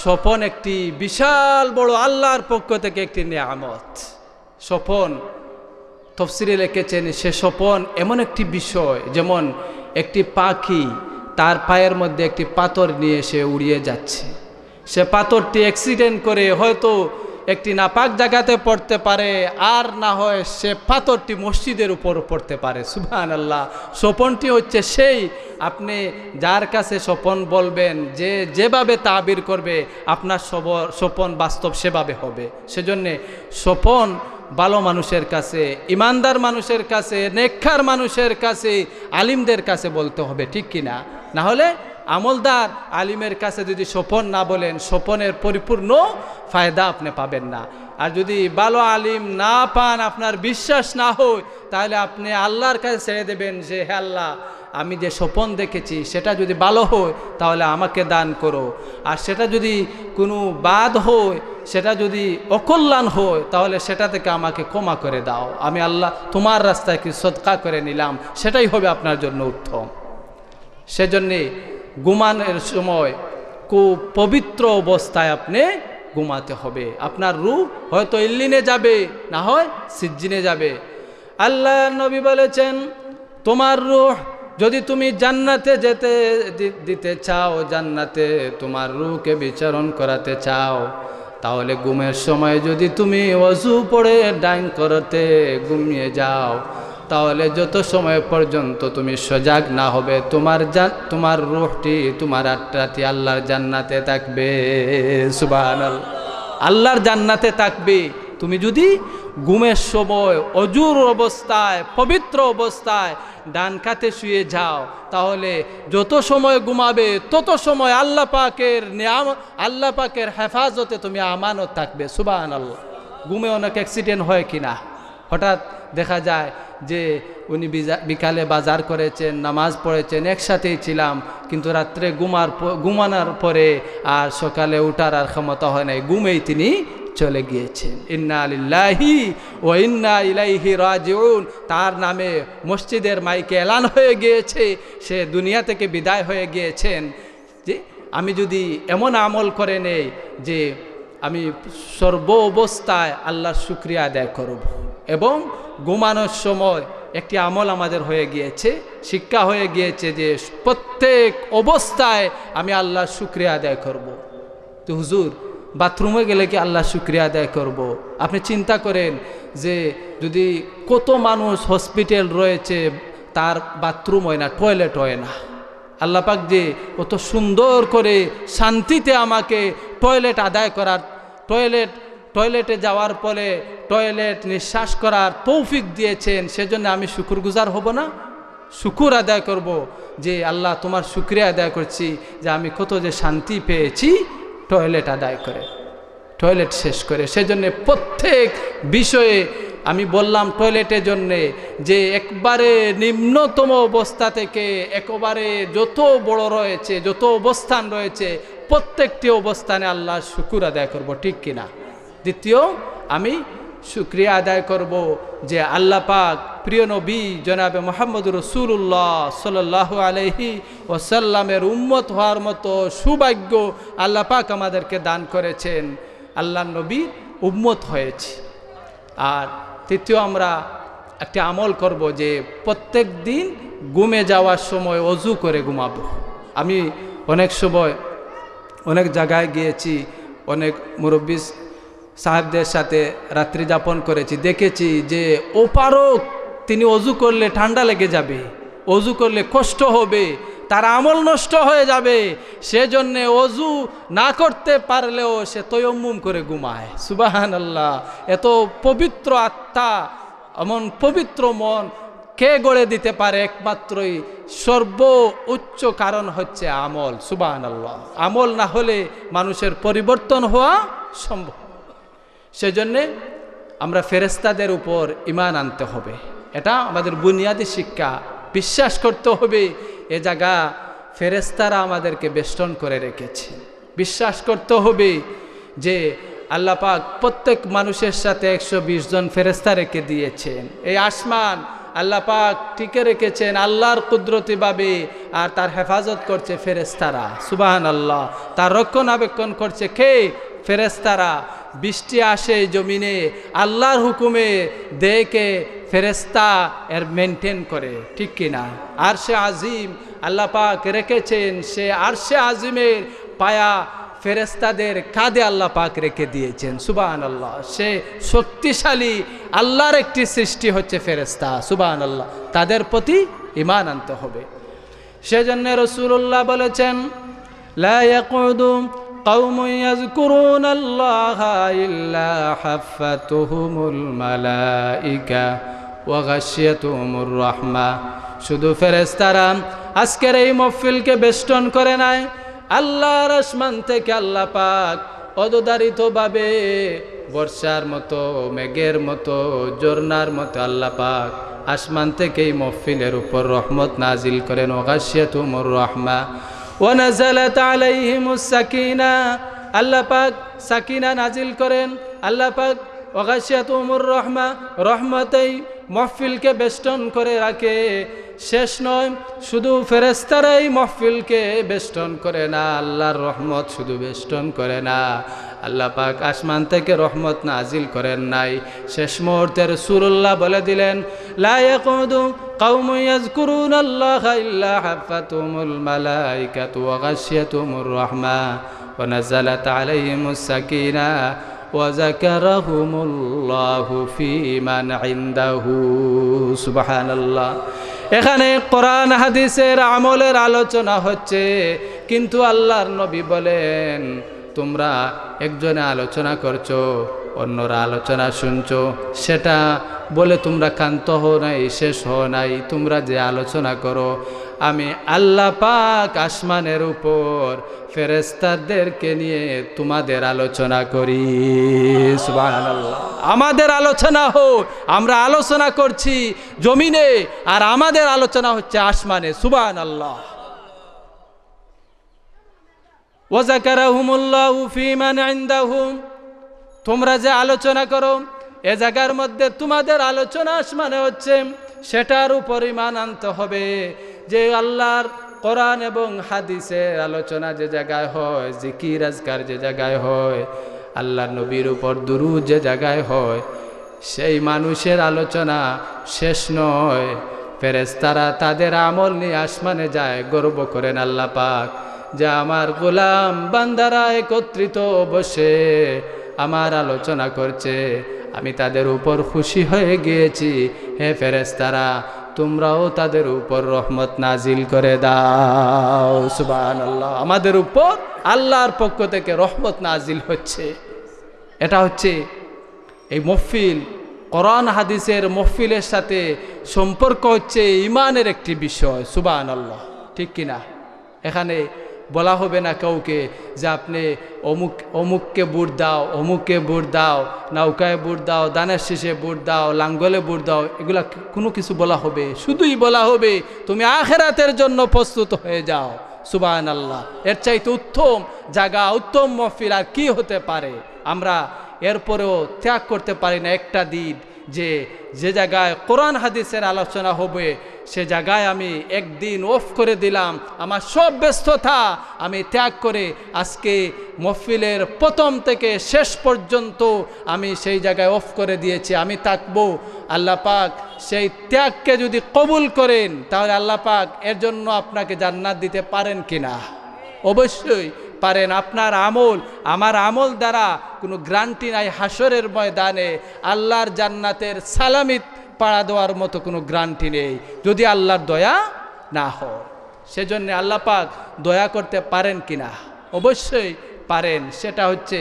Speaker 2: স্বপন একটি বিশাল বড় আল্লাহর পক্ষ থেকে একটি নিয়ামত। স্বপন তাফসীরে লিখেছেন, সে স্বপন এমন একটি বিষয়, যেমন একটি পাখি তার পায়ের মধ্যে একটি পাথর নিয়ে সে উড়িয়ে যাচ্ছে, সে পাথরটি অ্যাক্সিডেন্ট করে হয়তো একটি নাপাক জায়গাতে পড়তে পারে, আর না হয় সে পাথরটি মসজিদের উপর পড়তে পারে। সুবহানাল্লাহ। স্বপনটি হচ্ছে সেই, আপনি যার কাছে স্বপন বলবেন, যে যেভাবে তাবির করবে আপনার স্বপন বাস্তব সেভাবে হবে। সেজন্যে স্বপন ভালো মানুষের কাছে, ইমানদার মানুষের কাছে, নেককার মানুষের কাছে, আলিমদের কাছে বলতে হবে, ঠিক কিনা? না হলে আমলদার আলিমের কাছে যদি স্বপন না বলেন, স্বপনের পরিপূর্ণ ফায়দা আপনি পাবেন না। আর যদি ভালো আলিম না পান, আপনার বিশ্বাস না হয়, তাহলে আপনি আল্লাহর কাছে ছেড়ে দেবেন যে হে আল্লাহ, আমি যে স্বপ্ন দেখেছি সেটা যদি ভালো হয় তাহলে আমাকে দান করো, আর সেটা যদি কোনো বাদ হয়, সেটা যদি অকল্যাণ হয়, তাহলে সেটা থেকে আমাকে ক্ষমা করে দাও। আমি আল্লাহ তোমার রাস্তায় কি সদকা করে নিলাম, সেটাই হবে আপনার জন্য উত্তম। সেজন্যে ঘুমানোর সময় খুব পবিত্র অবস্থায় আপনি ঘুমাতে হবে। আপনার রূহ হয়তো ইল্লিনে যাবে, না হয় সিজ্জিনে যাবে। আল্লাহ নবী বলেছেন, তোমার রূহ যদি তুমি জান্নাতে যেতে দিতে চাও, জান্নাতে তোমার রূহকে বিচরণ করাতে চাও, তাহলে ঘুমের সময় যদি তুমি ওযু পড়ে ডাইন করতে ঘুমিয়ে যাও, তাহলে যত সময় পর্যন্ত তুমি সজাগ না হবে, তোমার রূহটি, তোমার আত্মাটি আল্লাহর জান্নাতে থাকবে। সুবহানাল্লাহ, আল্লাহর জান্নাতে থাকবে। তুমি যদি ঘুমের সময় অজুর অবস্থায়, পবিত্র অবস্থায় ডান কাতে শুয়ে যাও, তাহলে যত সময় ঘুমাবে তত সময় আল্লাহ পাকের নিয়ামত, আল্লাহ পাকের হেফাজতে তুমি আমানত থাকবে। সুবহানাল্লাহ। ঘুমে অনেক অ্যাক্সিডেন্ট হয় কিনা, হঠাৎ দেখা যায় যে উনি বিকালে বাজার করেছেন, নামাজ পড়েছেন, একসাথেই ছিলাম, কিন্তু রাত্রে ঘুমানোর পরে আর সকালে উঠার আর ক্ষমতা হয় নাই, ঘুমেই তিনি চলে গিয়েছেন। ইন্না লিল্লাহি ওয়া ইন্না ইলাইহি রাজিউন, তার নামে মসজিদের মাইকে এলান হয়ে গিয়েছে, সে দুনিয়া থেকে বিদায় হয়ে গিয়েছেন। যে আমি যদি এমন আমল করে নেই যে আমি সর্ব অবস্থায় আল্লাহর শুকরিয়া আদায় করব, এবং ঘুমানোর সময় একটি আমল আমাদের হয়ে গিয়েছে, শিক্ষা হয়ে গিয়েছে যে প্রত্যেক অবস্থায় আমি আল্লাহর শুকরিয়া আদায় করব। তো হুজুর, বাথরুমে গেলে কি আল্লাহ শুকরিয়া আদায় করব? আপনি চিন্তা করেন যে যদি কত মানুষ হসপিটাল রয়েছে, তার বাথরুম হয় না, টয়লেট হয় না। আল্লাহ পাক যে কত সুন্দর করে শান্তিতে আমাকে টয়লেট আদায় করার, টয়লেটে যাওয়ার পরে টয়লেট নিঃশ্বাস করার তৌফিক দিয়েছেন, সেজন্য আমি শুকরগুজার হব না? শুকুর আদায় করব যে আল্লাহ তোমার শুকরিয়া আদায় করছি যে আমি কত যে শান্তি পেয়েছি টয়লেট আদায় করে, টয়লেট শেষ করে। সেজন্য প্রত্যেক বিষয়ে আমি বললাম টয়লেটের জন্যে যে একবারে নিম্নতম অবস্থা থেকে একেবারে যত বড় রয়েছে, যত অবস্থান রয়েছে, প্রত্যেকটি অবস্থানে আল্লাহর শুকুর আদায় করব, ঠিক কিনা? দ্বিতীয়, আমি শুকরিয়া আদায় করব যে আল্লাহ পাক প্রিয় নবী জনাবে মুহাম্মদুর রাসূলুল্লাহ সাল্লাল্লাহু আলাইহি ওয়াসাল্লামের উম্মত হওয়ার মতো সৌভাগ্য আল্লাহ পাক আমাদেরকে দান করেছেন, আল্লাহ নবী উম্মত হয়েছি। আর তৃতীয়, আমরা একটি আমল করব যে প্রত্যেক দিন ঘুমে যাওয়ার সময় ওযু করে ঘুমাবো। আমি অনেক সময় অনেক জায়গায় গিয়েছি, অনেক মুরব্বী সাহেবদের সাথে রাত্রি যাপন করেছি, দেখেছি যে ওপারও তিনি ওযু করলে ঠান্ডা লেগে যাবে, ওযু করলে কষ্ট হবে, তার আমল নষ্ট হয়ে যাবে, সেজন্যে ওযু না করতে পারলেও সে তয়ম্মুম করে ঘুমায়। সুবহানাল্লাহ। এত পবিত্র আত্মা, এমন পবিত্র মন কে গড়ে দিতে পারে? একমাত্রই সর্ব উচ্চ কারণ হচ্ছে আমল। সুবহানাল্লাহ। আমল না হলে মানুষের পরিবর্তন হওয়া সম্ভব। সেজন্যে আমরা ফেরেশতাদের উপর ঈমান আনতে হবে, এটা আমাদের বুনিয়াদি শিক্ষা। বিশ্বাস করতে হবে এ জায়গা ফেরেশতারা আমাদেরকে বেষ্টন করে রেখেছে। বিশ্বাস করতে হবে যে আল্লাহ পাক প্রত্যেক মানুষের সাথে 120 জন ফেরেশতা রেখে দিয়েছেন। এই আসমান আল্লাহ পাক টিকে রেখেছেন আল্লাহর কুদরতিভাবে, আর তার হেফাজত করছে ফেরেশতারা। সুবহানাল্লাহ। তার রক্ষণাবেক্ষণ করছে কে? ফেরেশতারা। বৃষ্টি আসে জমিনে আল্লাহর হুকুমে, দেখে ফেরেশতা এর মেনটেন করে, ঠিক কিনা? আরশে আজিম আল্লাহ পাক রেখেছেন, সে আরশে আজিমের পায়া ফেরেশতাদের কাঁধে আল্লাহ পাক রেখে দিয়েছেন। সুবহানাল্লাহ। সে শক্তিশালী আল্লাহর একটি সৃষ্টি হচ্ছে ফেরেশতা। সুবহানাল্লাহ। তাদের প্রতি ঈমান আনতে হবে। সেজন্য রাসূলুল্লাহ বলেছেন, লা ইয়াকুদু কওমুন ইয়াযকুরুনাল্লাহা ইল্লা হাফাতুহুমুল মালাইকা ওয়া গাশিয়াতুহুমুর রাহমা। শুধু ফেরেশতারা আজকের এই মাহফিলকে বেষ্টন করে নাই, আল্লাহর আসমান থেকে আল্লাহ পাক অবধারিতভাবে বর্ষার মতো মেঘের মতো ঝর্ণার মতো আল্লাহ পাক আসমান থেকে এই মহফিলের উপর রহমত নাজিল করেন। ওয়াগাশিয়াতুমুর রাহমা ওয়া নাযালাত আলাইহিমুস সাকিনা, আল্লাহ পাক সাকিনা নাজিল করেন। আল্লাহ পাক ওয়াগাশিয়াতুমুর রাহমা, রহমতেই মহফিলকে বেষ্টন করে রাখে। শেষ নয়, শুধু ফেরেশতারাই মহফিলকে বেষ্টন করে না, আল্লাহর রহমত শুধু বেষ্টন করে না, আল্লাহ পাক আসমান থেকে রহমত নাজিল করেন নাই। শেষ মুহূর্তে রাসূলুল্লাহ বলে দিলেন, লা ইয়াকুদু কাওমুন ইয়াযকুরুনাল্লাহা ইল্লা হাফাতুহুমুল মালাইকাতু ওয়া গাশিয়াতুহুমুর রাহমা ওয়া নাযালাত আলাইহিমুস সাকিনা ওয়া যাকারাহুমুল্লাহু ফী মান ইনদাহু। সুবহানাল্লাহ। এখানে কোরআন হাদিসের আমলের আলোচনা হচ্ছে, কিন্তু আল্লাহর নবী বলেন তোমরা একজনে আলোচনা করছো, অন্যরা আলোচনা শুনছো, সেটা বলে তোমরা ক্ষান্ত হও নাই, শেষ হও নাই। তোমরা যে আলোচনা করো, আমি আল্লাহ পাক আসমানের উপর ফেরেশতাদেরকে নিয়ে তোমাদের আলোচনা করি। সুবহানাল্লাহ। আমাদের আলোচনা হোক, আমরা আলোচনা করছি জমিনে, আর আমাদের আলোচনা হচ্ছে আসমানে। সুবহানাল্লাহ। ওয়া যাকারাহুমুল্লাহু ফী মান ইনদাহুম, তোমরা যে আলোচনা করো এ জায়গার মধ্যে তোমাদের আলোচনা আসমানে হচ্ছে, সেটার উপর ঈমান আনতে হবে যে আল্লাহর কোরআন এবং হাদিসের আলোচনা যে জায়গায় হয়, জিকির আজকার যে জায়গায় হয়, আল্লাহর নবীর উপর দুরূদ যে জায়গায় হয়, সেই মানুষের আলোচনা শেষ নয়। ফেরেশতারা তাদের আমল নিয়ে আসমানে যায়, গর্ব করেন আল্লাহ পাক যে আমার গোলাম বান্দারা একত্রিত বসে আমার আলোচনা করছে, আমি তাদের উপর খুশি হয়ে গিয়েছি। হে ফেরেশতারা, তোমরাও তাদের উপর রহমত নাজিল করে দাও। সুবহানাল্লাহ। আমাদের উপর আল্লাহর পক্ষ থেকে রহমত নাজিল হচ্ছে। এটা হচ্ছে এই মহফিল, কোরআন হাদিসের মহফিলের সাথে সম্পর্ক হচ্ছে ইমানের একটি বিষয়। সুবহানাল্লাহ, ঠিক কিনা? এখানে বলা হবে না কাউকে যে আপনি অমুককে বুট দাও, অমুককে বুট দাও, নৌকায় বুট দাও, দানের শীষে বুট দাও, লাঙ্গলে বুট দাও, এগুলা কোনো কিছু বলা হবে? শুধুই বলা হবে তুমি আখিরাতের জন্য প্রস্তুত হয়ে যাও। সুবহানাল্লাহ। এর চাইতে উত্তম জায়গা, উত্তম মহফিল আর কি হতে পারে? আমরা এরপরেও ত্যাগ করতে পারি না একটা দিন, যে জায়গায় কোরআন হাদিসের আলোচনা হবে সে জায়গায় আমি একদিন অফ করে দিলাম, আমার সব ব্যস্ততা আমি ত্যাগ করে আজকে মহফিলের প্রথম থেকে শেষ পর্যন্ত আমি সেই জায়গায় অফ করে দিয়েছি, আমি থাকবো। আল্লাহ পাক সেই ত্যাগকে যদি কবুল করেন তাহলে আল্লাহ পাক এর জন্য আপনাকে জান্নাত দিতে পারেন কিনা? অবশ্যই পারেন। আপনার আমল আমার আমল দ্বারা কোনো গ্যারান্টি নাই হাসরের ময়দানে আল্লাহর জান্নাতের সালামি পাড়া দেওয়ার মতো কোনো গ্যারান্টি নেই যদি আল্লাহর দয়া না হয়। সেজন্য আল্লাহ পাক দয়া করতে পারেন কিনা? অবশ্যই পারেন। সেটা হচ্ছে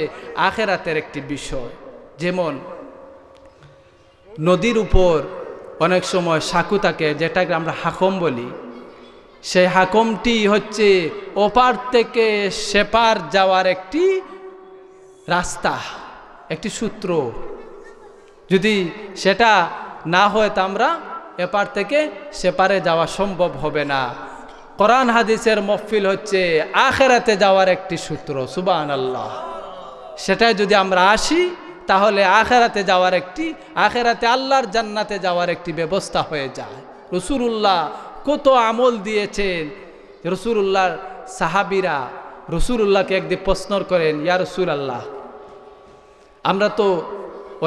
Speaker 2: আখিরাতের একটি বিষয়। যেমন নদীর উপর অনেক সময় সাঁকু থাকে, যেটাকে আমরা হাকম বলি। সেই হাকমটি হচ্ছে ওপার থেকে সেপার যাওয়ার একটি রাস্তা, একটি সূত্র। যদি সেটা না হয় তা আমরা এপার থেকে সেপারে যাওয়া সম্ভব হবে না। কোরআন হাদিসের মহফিল হচ্ছে আখিরাতে যাওয়ার একটি সূত্র। সুবহানাল্লাহ। সেটাই যদি আমরা আসি তাহলে আখিরাতে যাওয়ার আখিরাতে আল্লাহর জান্নাতে যাওয়ার একটি ব্যবস্থা হয়ে যায়। রাসূলুল্লাহ কত আমল দিয়েছেন। রাসূলুল্লাহর সাহাবীরা রাসূলুল্লাহকে একদিন প্রশ্ন করেন, ইয়া রাসূলুল্লাহ, আমরা তো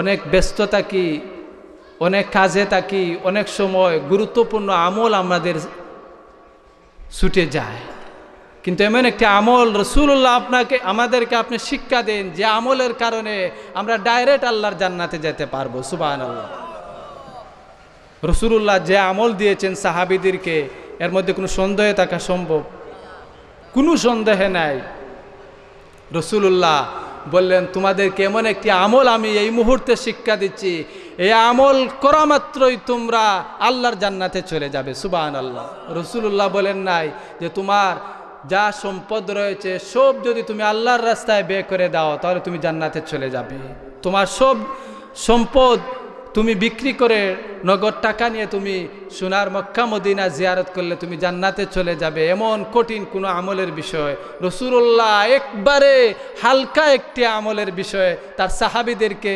Speaker 2: অনেক ব্যস্ত থাকি, অনেক কাজে থাকি, অনেক সময় গুরুত্বপূর্ণ আমল আমাদের ছুটে যায়, কিন্তু এমন একটি আমল রাসূলুল্লাহ আমাদেরকে আপনি শিক্ষা দেন যে আমলের কারণে আমরা ডাইরেক্ট আল্লাহর জান্নাতে যেতে পারবো। সুবহানাল্লাহ। রাসূলুল্লাহ যে আমল দিয়েছেন সাহাবীদেরকে, এর মধ্যে কোনো সন্দেহ থাকা সম্ভব? কোনো সন্দেহ নাই। রাসূলুল্লাহ বললেন, তোমাদেরকে এমন একটি আমল আমি এই মুহূর্তে শিক্ষা দিচ্ছি, এই আমল করা মাত্রই তোমরা আল্লাহর জান্নাতে চলে যাবে। সুবহানাল্লাহ। রাসূলুল্লাহ বলেন নাই যে তোমার যা সম্পদ রয়েছে সব যদি তুমি আল্লাহর রাস্তায় ব্যয় করে দাও তাহলে তুমি জান্নাতে চলে যাবে। তোমার সব সম্পদ তুমি বিক্রি করে নগদ টাকা নিয়ে তুমি সোনার মক্কা মদিনা জিয়ারত করলে তুমি জান্নাতে চলে যাবে, এমন কঠিন কোনো আমলের বিষয় রাসূলুল্লাহ একবারে হালকা একটি আমলের বিষয় তার সাহাবীদেরকে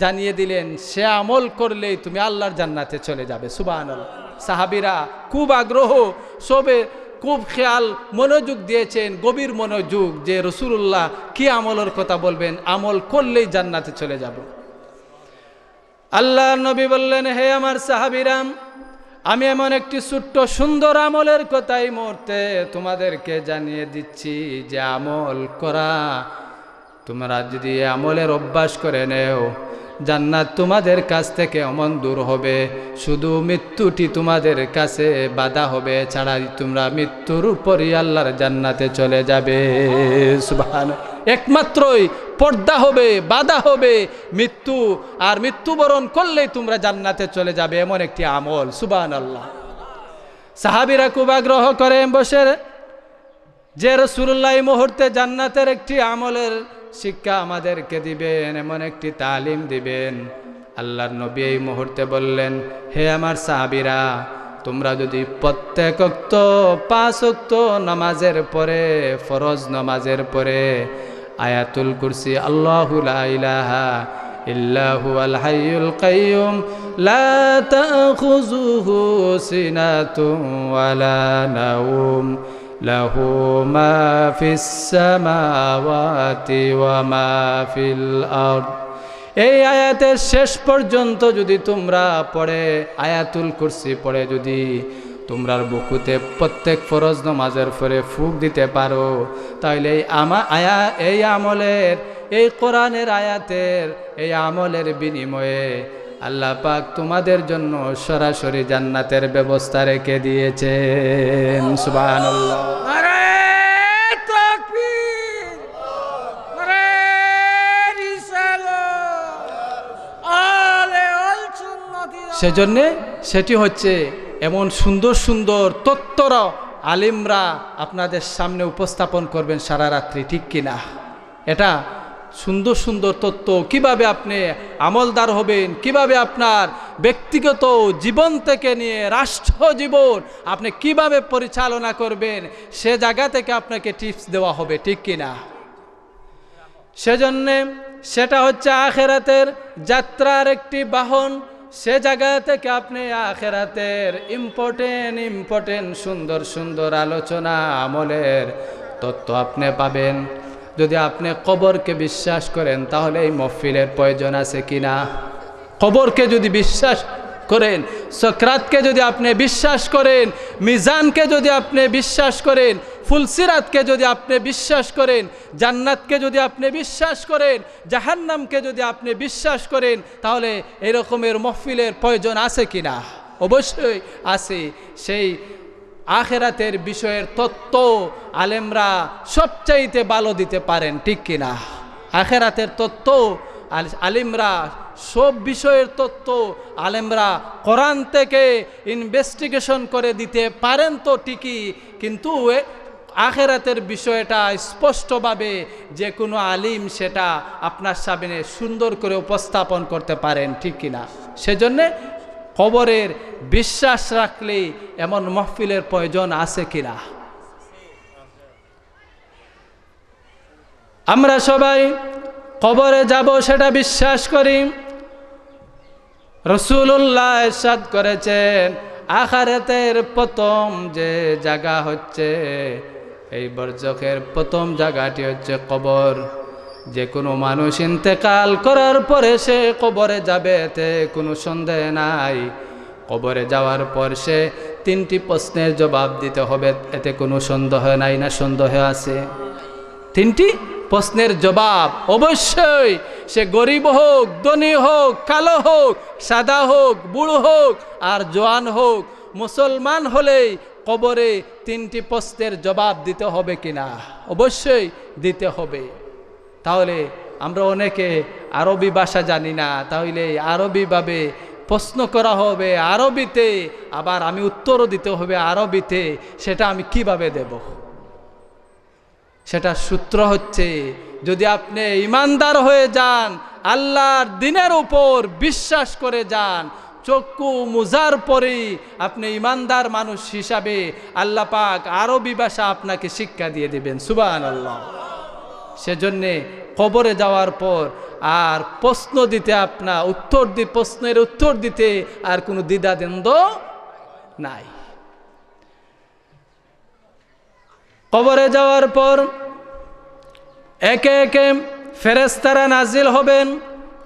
Speaker 2: জানিয়ে দিলেন, সে আমল করলেই তুমি আল্লাহর জান্নাতে চলে যাবে। সুবহানাল্লাহ। সাহাবীরা খুব আগ্রহ, সবে খুব খেয়াল মনোযোগ দিয়েছেন, গভীর মনোযোগ, যে রাসূলুল্লাহ কি আমলের কথা বলবেন, আমল করলেই জান্নাতে চলে যাব। আল্লাহর নবী বললেন, হে আমার সাহাবীরা, আমি এমন একটি ছোট্ট সুন্দর আমলের কথা এই মুহূর্তে তোমাদেরকে জানিয়ে দিচ্ছি, যে আমল করা তোমরা যদি আমলের অভ্যাস করে নেও, জান্নাত তোমাদের কাছ থেকে অমন দূর হবে, শুধু মৃত্যুটি তোমাদের কাছে বাধা হবে, ছাড়া তোমরা মৃত্যুর উপরই আল্লাহর জান্নাতে চলে যাবে। সুবহানাল্লাহ। একমাত্রই পর্দা হবে, বাধা হবে মৃত্যু, আর মৃত্যুবরণ করলেই তোমরা জান্নাতে চলে যাবে, এমন একটি আমল। সুবহানাল্লাহ। সাহাবীরা খুব আগ্রহ করে বসে, যে রাসূলুল্লাহ এই মুহূর্তে জান্নাতের একটি আমলের শিক্ষা আমাদেরকে দিবেন, এমন একটি তালিম দিবেন। আল্লাহর নবী এই মুহূর্তে বললেন, হে আমার সাহাবীরা, তোমরা যদি প্রত্যেক ওয়াক্ত 5 ওয়াক্ত নামাজের পরে, ফরজ নামাজের পরে আয়াতুল কুরসি আল্লাহু লা ইলাহা ইল্লা হুয়াল হাইয়ুল কাইয়ুম লা তাখুযুহু সিনাতুন ওয়ালা নাওম লাহু মা ফিস সামাওয়াতি ওয়া মা ফিল আরদ, এই আয়াতের শেষ পর্যন্ত যদি তোমরা পড়ে, আয়াতুল কুরসি পড়ে যদি তোমরার বুকুতে প্রত্যেক ফরজ নামাজের পরে ফুঁক দিতে পারো, তাহলে এই আমলের, এই কোরআনের আয়াতের এই আমলের বিনিময়ে আল্লাহ পাক তোমাদের জন্য সরাসরি জান্নাতের ব্যবস্থা রেখে দিয়েছেন। সুবহানাল্লাহ। সেজন্যে সেটি হচ্ছে এমন সুন্দর সুন্দর তত্ত্বরা আলিমরা আপনাদের সামনে উপস্থাপন করবেন সারা রাত্রি, ঠিক কিনা? এটা সুন্দর সুন্দর তত্ত্ব, কিভাবে আপনি আমলদার হবেন, কিভাবে আপনার ব্যক্তিগত জীবন থেকে নিয়ে রাষ্ট্র জীবন আপনি কিভাবে পরিচালনা করবেন, সে জায়গা থেকে আপনাকে টিপস দেওয়া হবে, ঠিক কিনা? সেজন্যে সেটা হচ্ছে আখেরাতের যাত্রার একটি বাহন। সে জায়গা থেকে আপনি আখেরাতের ইম্পর্টেন্ট সুন্দর সুন্দর আলোচনা, আমলের তত্ত্ব আপনি পাবেন। যদি আপনি কবরকে বিশ্বাস করেন, তাহলে এই মহফিলের প্রয়োজন আছে কিনা? কবরকে যদি বিশ্বাস করেন, সকরাতকে যদি আপনি বিশ্বাস করেন, মিজানকে যদি আপনি বিশ্বাস করেন, ফুলসিরাতকে যদি আপনি বিশ্বাস করেন, জান্নাতকে যদি আপনি বিশ্বাস করেন, জাহান্নামকে যদি আপনি বিশ্বাস করেন, তাহলে এরকমের মহফিলের প্রয়োজন আছে কিনা? অবশ্যই আছে। সেই আখেরাতের বিষয়ের তত্ত্ব আলেমরা সবচাইতে ভালো দিতে পারেন, ঠিক কিনা? আখেরাতের তত্ত্ব আলিমরা, সব বিষয়ের তত্ত্ব আলেমরা কোরআন থেকে ইনভেস্টিগেশন করে দিতে পারেন তো ঠিকই, কিন্তু আখেরাতের বিষয়টা স্পষ্টভাবে যে কোনো আলিম সেটা আপনার সামনে সুন্দর করে উপস্থাপন করতে পারেন, ঠিক কিনা? সেজন্যে কবরের বিশ্বাস রাখলে এমন মাহফিলের প্রয়োজন আছে কিনা? আমরা সবাই কবরে যাব সেটা বিশ্বাস করি। রাসূলুল্লাহ ইরশাদ করেছেন, আখিরাতের প্রথম যে জায়গা হচ্ছে, এই বরজখের প্রথম জায়গাটি হচ্ছে কবর। যে কোনো মানুষ ইন্তেকাল করার পরে সে কবরে যাবে, এতে কোনো সন্দেহ নাই। কবরে যাওয়ার পর সে 3টি প্রশ্নের জবাব দিতে হবে, এতে কোনো সন্দেহ নাই, না সন্দেহ আছে? 3টি প্রশ্নের জবাব অবশ্যই, সে গরিব হোক, ধনী হোক, কালো হোক, সাদা হোক, বুড়ো হোক আর জওয়ান হোক, মুসলমান হলেই কবরে 3টি প্রশ্নের জবাব দিতে হবে কিনা? অবশ্যই দিতে হবে। তাহলে আমরা অনেকে আরবি ভাষা জানি না, তাহলে আরবিভাবে প্রশ্ন করা হবে আরবিতে, আবার আমি উত্তরও দিতে হবে আরবিতে, সেটা আমি কিভাবে দেব? সেটা সূত্র হচ্ছে, যদি আপনি ইমানদার হয়ে যান, আল্লাহর দিনের উপর বিশ্বাস করে যান, চক্ষু মুজার পরেই আপনি ইমানদার মানুষ হিসাবে আল্লাহ পাক আরবি ভাষা আপনাকে শিক্ষা দিয়ে দিবেন। সুবহানাল্লাহ। সেজন্যে কবরে যাওয়ার পর আর প্রশ্ন দিতে প্রশ্নের উত্তর দিতে আর কোনো দ্বিধাদ্বন্দ্ব নাই। কবরে যাওয়ার পর একে একে ফেরেশতারা নাজিল হবেন।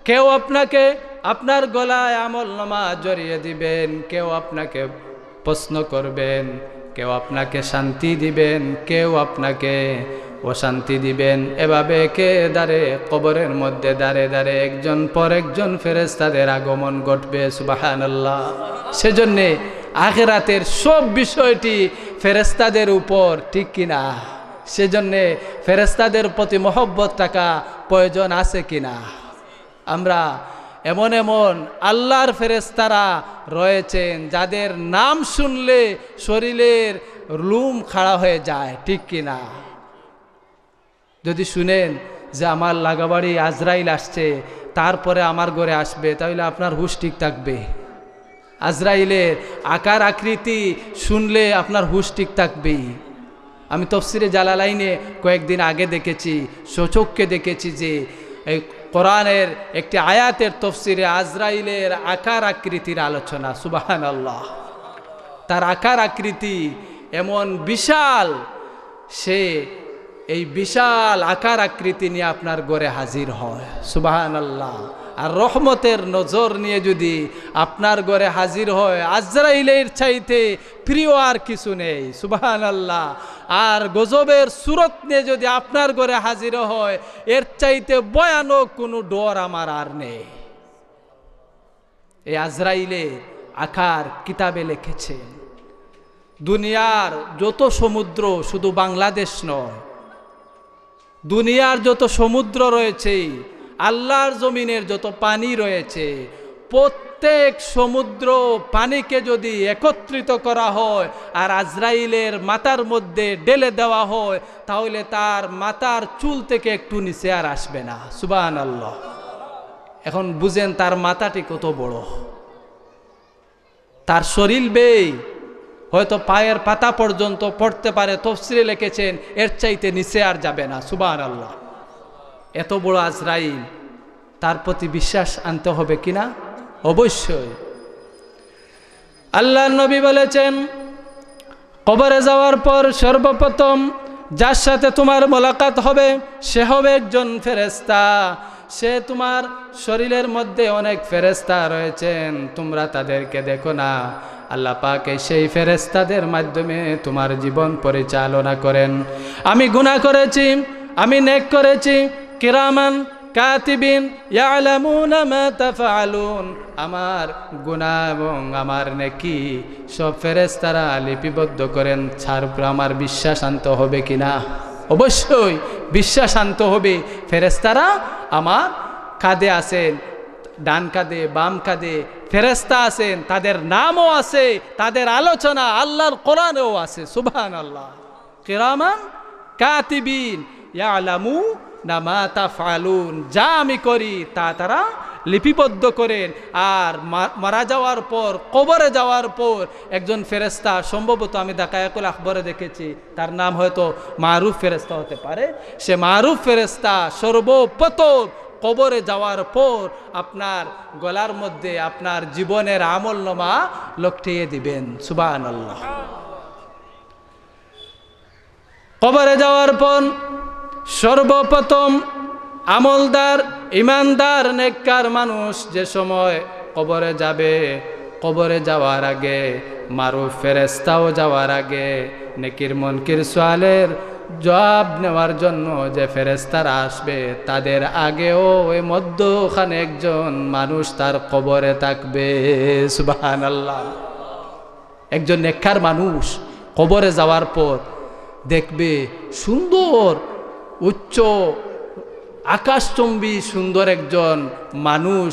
Speaker 2: কেউ আপনাকে আপনার গলায় আমলনামা জড়িয়ে দিবেন, কেউ আপনাকে প্রশ্ন করবেন, কেউ আপনাকে শান্তি দিবেন, কেউ আপনাকে অশান্তি দিবেন। এভাবে কে দাঁড়ে কবরের মধ্যে দাঁড়ে দাঁড়ে একজন পর একজন ফেরেশতাদের আগমন ঘটবে। সুবহানাল্লাহ। সেজন্যে আখিরাতের সব বিষয়টি ফেরেশতাদের উপর, ঠিক কিনা? সেজন্যে ফেরেশতাদের প্রতি মহব্বত থাকা প্রয়োজন আছে কিনা? আমরা এমন এমন আল্লাহর ফেরেশতারা রয়েছেন যাদের নাম শুনলে শরীরের লুম খাড়া হয়ে যায়, ঠিক কিনা? যদি শুনেন যে আমার লাগাবাড়ি আজরাইল আসছে, তারপরে আমার ঘরে আসবে, তাহলে আপনার হুঁশ ঠিক থাকবে। আজরাইলের আকার আকৃতি শুনলে আপনার হুঁশ ঠিক থাকবেই। আমি তফসিরে জালালাইনে কয়েকদিন আগে দেখেছি, সচক্ষে দেখেছি যে এই কোরআনের একটি আয়াতের তফসিরে আজরাইলের আকার আকৃতির আলোচনা। সুবহানাল্লাহ। তার আকার আকৃতি এমন বিশাল, সে এই বিশাল আকার আকৃতি নিয়ে আপনার ঘরে হাজির হয়। সুবহানাল্লাহ। আর রহমতের নজর নিয়ে যদি আপনার ঘরে হাজির হয়, আজরাইলের চাইতে প্রিয় আর কিছু নেই। সুবহানাল্লাহ। আর গজবের সুরত নিয়ে যদি আপনার ঘরে হাজির হয়, এর চাইতে ভয়ানক কোনো ডর আমার আর নেই। এই আজরাইলের আকার কিতাবে লিখেছেন। দুনিয়ার যত সমুদ্র, শুধু বাংলাদেশ নয়, দুনিয়ার যত সমুদ্র রয়েছে, আল্লাহর জমিনের যত পানি রয়েছে, প্রত্যেক সমুদ্র পানিকে যদি একত্রিত করা হয় আর আজরাইলের মাথার মধ্যে ঢেলে দেওয়া হয়, তাহলে তার মাথার চুল থেকে একটু নিচে আর আসবে না। সুবহানাল্লাহ। এখন বুঝেন তার মাথাটি কত বড়। তার শরীর বেয়ে হয়তো পায়ের পাতা পর্যন্ত পড়তে পারে। তফসিরে লিখেছেন এর চাইতে নিচে আর যাবে না। সুবহানাল্লাহ। এত বড় আজরাইল, তার প্রতি বিশ্বাস আনতে হবে কিনা? অবশ্যই। আল্লাহর নবী বলেছেন, কবরে যাওয়ার পর সর্বপ্রথম যার সাথে তোমার মোলাকাত হবে সে হবে একজন ফেরেশতা। সে তোমার শরীরের মধ্যে অনেক ফেরেশতা রয়েছেন, তোমরা তাদেরকে দেখো না। আল্লাহ পাক সেই ফেরেশতাদের মাধ্যমে তোমার জীবন পরিচালনা করেন। আমি গুনাহ করেছি, আমি নেক করেছি, কিরামান কাতিবিন ইয়ালামুনা মা তাফআলুন, আমার গুনাহ এবং আমার নেকি সব ফেরেশতারা লিপিবদ্ধ করেন। ছাড় আমার বিশ্বাস আনতে হবে কিনা? অবশ্যই বিশ্বাস আনতে হবে। ফেরেশতারা আমার কাঁধে আছেন, ডান কাঁধে বাম কাঁধে ফেরেশতা আছেন, তাদের নামও আছে, তাদের আলোচনা আল্লাহর কোরআনেও আছে। সুবহানাল্লাহ। কিরামান কাতিবিন ইয়ালামুনা মা তাফআলুন, যা আমি করি তা তারা লিপিবদ্ধ করেন। আর মারা যাওয়ার পর, কবরে যাওয়ার পর একজন ফেরেশতা, সম্ভবত আমি দাকায়াকুল আখবরে দেখেছি, তার নাম হয়তো মারুফ ফেরেশতা হতে পারে। সে মারুফ ফেরেশতা সর্বপ্রথম কবরে যাওয়ার পর আপনার গলার মধ্যে আপনার জীবনের আমলনামা লটকিয়ে দিবেন। সুবহানাল্লাহ। কবরে যাওয়ার পর সর্বপ্রথম আমলদার, ইমানদার, নেককার মানুষ যে সময় কবরে যাবে, কবরে যাওয়ার আগে মারুফ ফেরেশতাও যাওয়ার আগে নেকির মুনকির সওয়ালের জবাব নেওয়ার জন্য যে ফেরেশতারা আসবে, তাদের আগেও ওই মধ্যখানে একজন মানুষ তার কবরে থাকবে। সুবহানাল্লাহ। একজন নেককার মানুষ কবরে যাওয়ার পর দেখবে সুন্দর, উচ্চ, আকাশচুম্বী সুন্দর একজন মানুষ,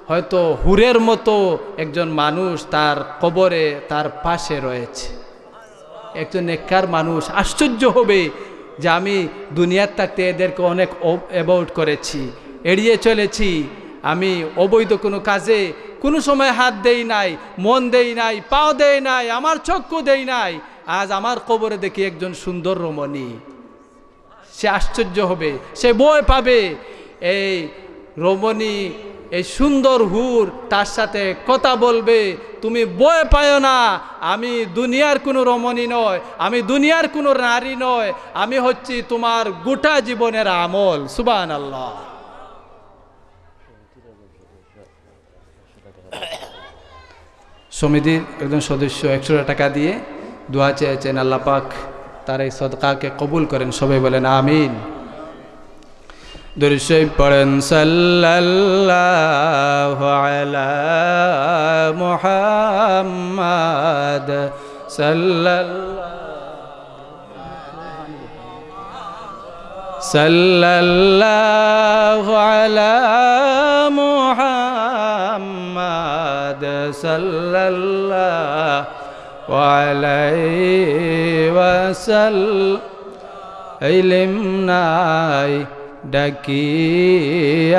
Speaker 2: হয়তো হুরের মতো একজন মানুষ তার কবরে তার পাশে রয়েছে। একজন নেককার মানুষ আশ্চর্য হবে যে আমি দুনিয়ার থাকতে এদেরকে অনেক অ্যাভয়েড করেছি, এড়িয়ে চলেছি, আমি অবৈধ কোনো কাজে কোনো সময় হাত দেই নাই, মন দেই নাই, পাও দেই নাই, আমার চক্ষু দেই নাই। আজ আমার কবরে দেখি একজন সুন্দর রমণী, সে আশ্চর্য হবে, সে ভয় পাবে। এই রমণী, এই সুন্দর হুর তার সাথে কথা বলবে, তুমি ভয় পাও না, আমি দুনিয়ার কোনো রমণী নয়, আমি দুনিয়ার কোনো নারী নয়, আমি হচ্ছি তোমার গোটা জীবনের আমল। সুবহানাল্লাহ। সমিতির একজন সদস্য 100 টাকা দিয়ে দোয়া চেয়েছেন, আল্লাহ পাক তার এই সদকাকে কবুল করেন। সবাই বলেন আমিন। দুরূদ শরীফ পড়েন, সাল্লাল্লাহু আলা মুহাম্মাদ সাল্লাল্লাহু আলা মুহাম্মাদ সাল্লাল্লাহু আলাইহি ওয়াসাল্লাম। ইলম নাই ডাকি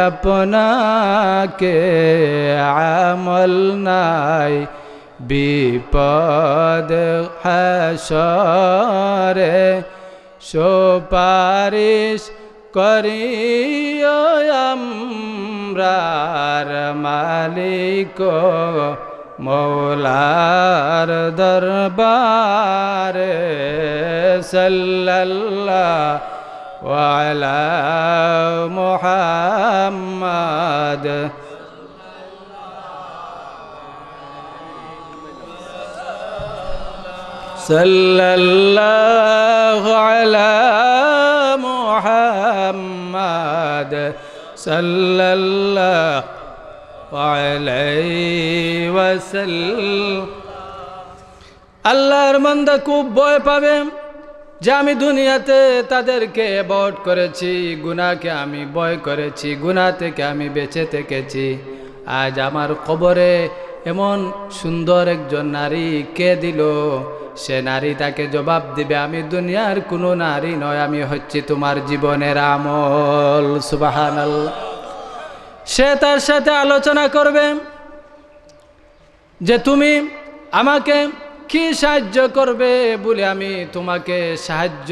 Speaker 2: আপনাকে, আমল নাই বিপদ হাসরে, সুপারিশ করিও আমরার মালিক মৌলার দরবারে। সাল্লাল্লাহু আলা মুহাম্মাদ সাল্লাল্লাহু আলা মুহাম্মাদ সাল্লাল্লাহু আলাইহি ওয়াসাল্লাম। আল্লাহর বান্দা খুব ভয় পাবে যে আমি দুনিয়াতে তাদেরকে অ্যাভয়েড করেছি, গুনাহকে আমি ভয় করেছি, গুনাহ থেকে আমি বেঁচে থেকেছি। আজ আমার কবরে এমন সুন্দর একজন নারী কে দিল, সে নারী তাকে জবাব দিবে, আমি দুনিয়ার কোনো নারী নয়, আমি হচ্ছি তোমার জীবনের আমল। সুবহানাল্লাহ। সে তার সাথে আলোচনা করবে যে তুমি আমাকে কি সাহায্য করবে বলে আমি তোমাকে সাহায্য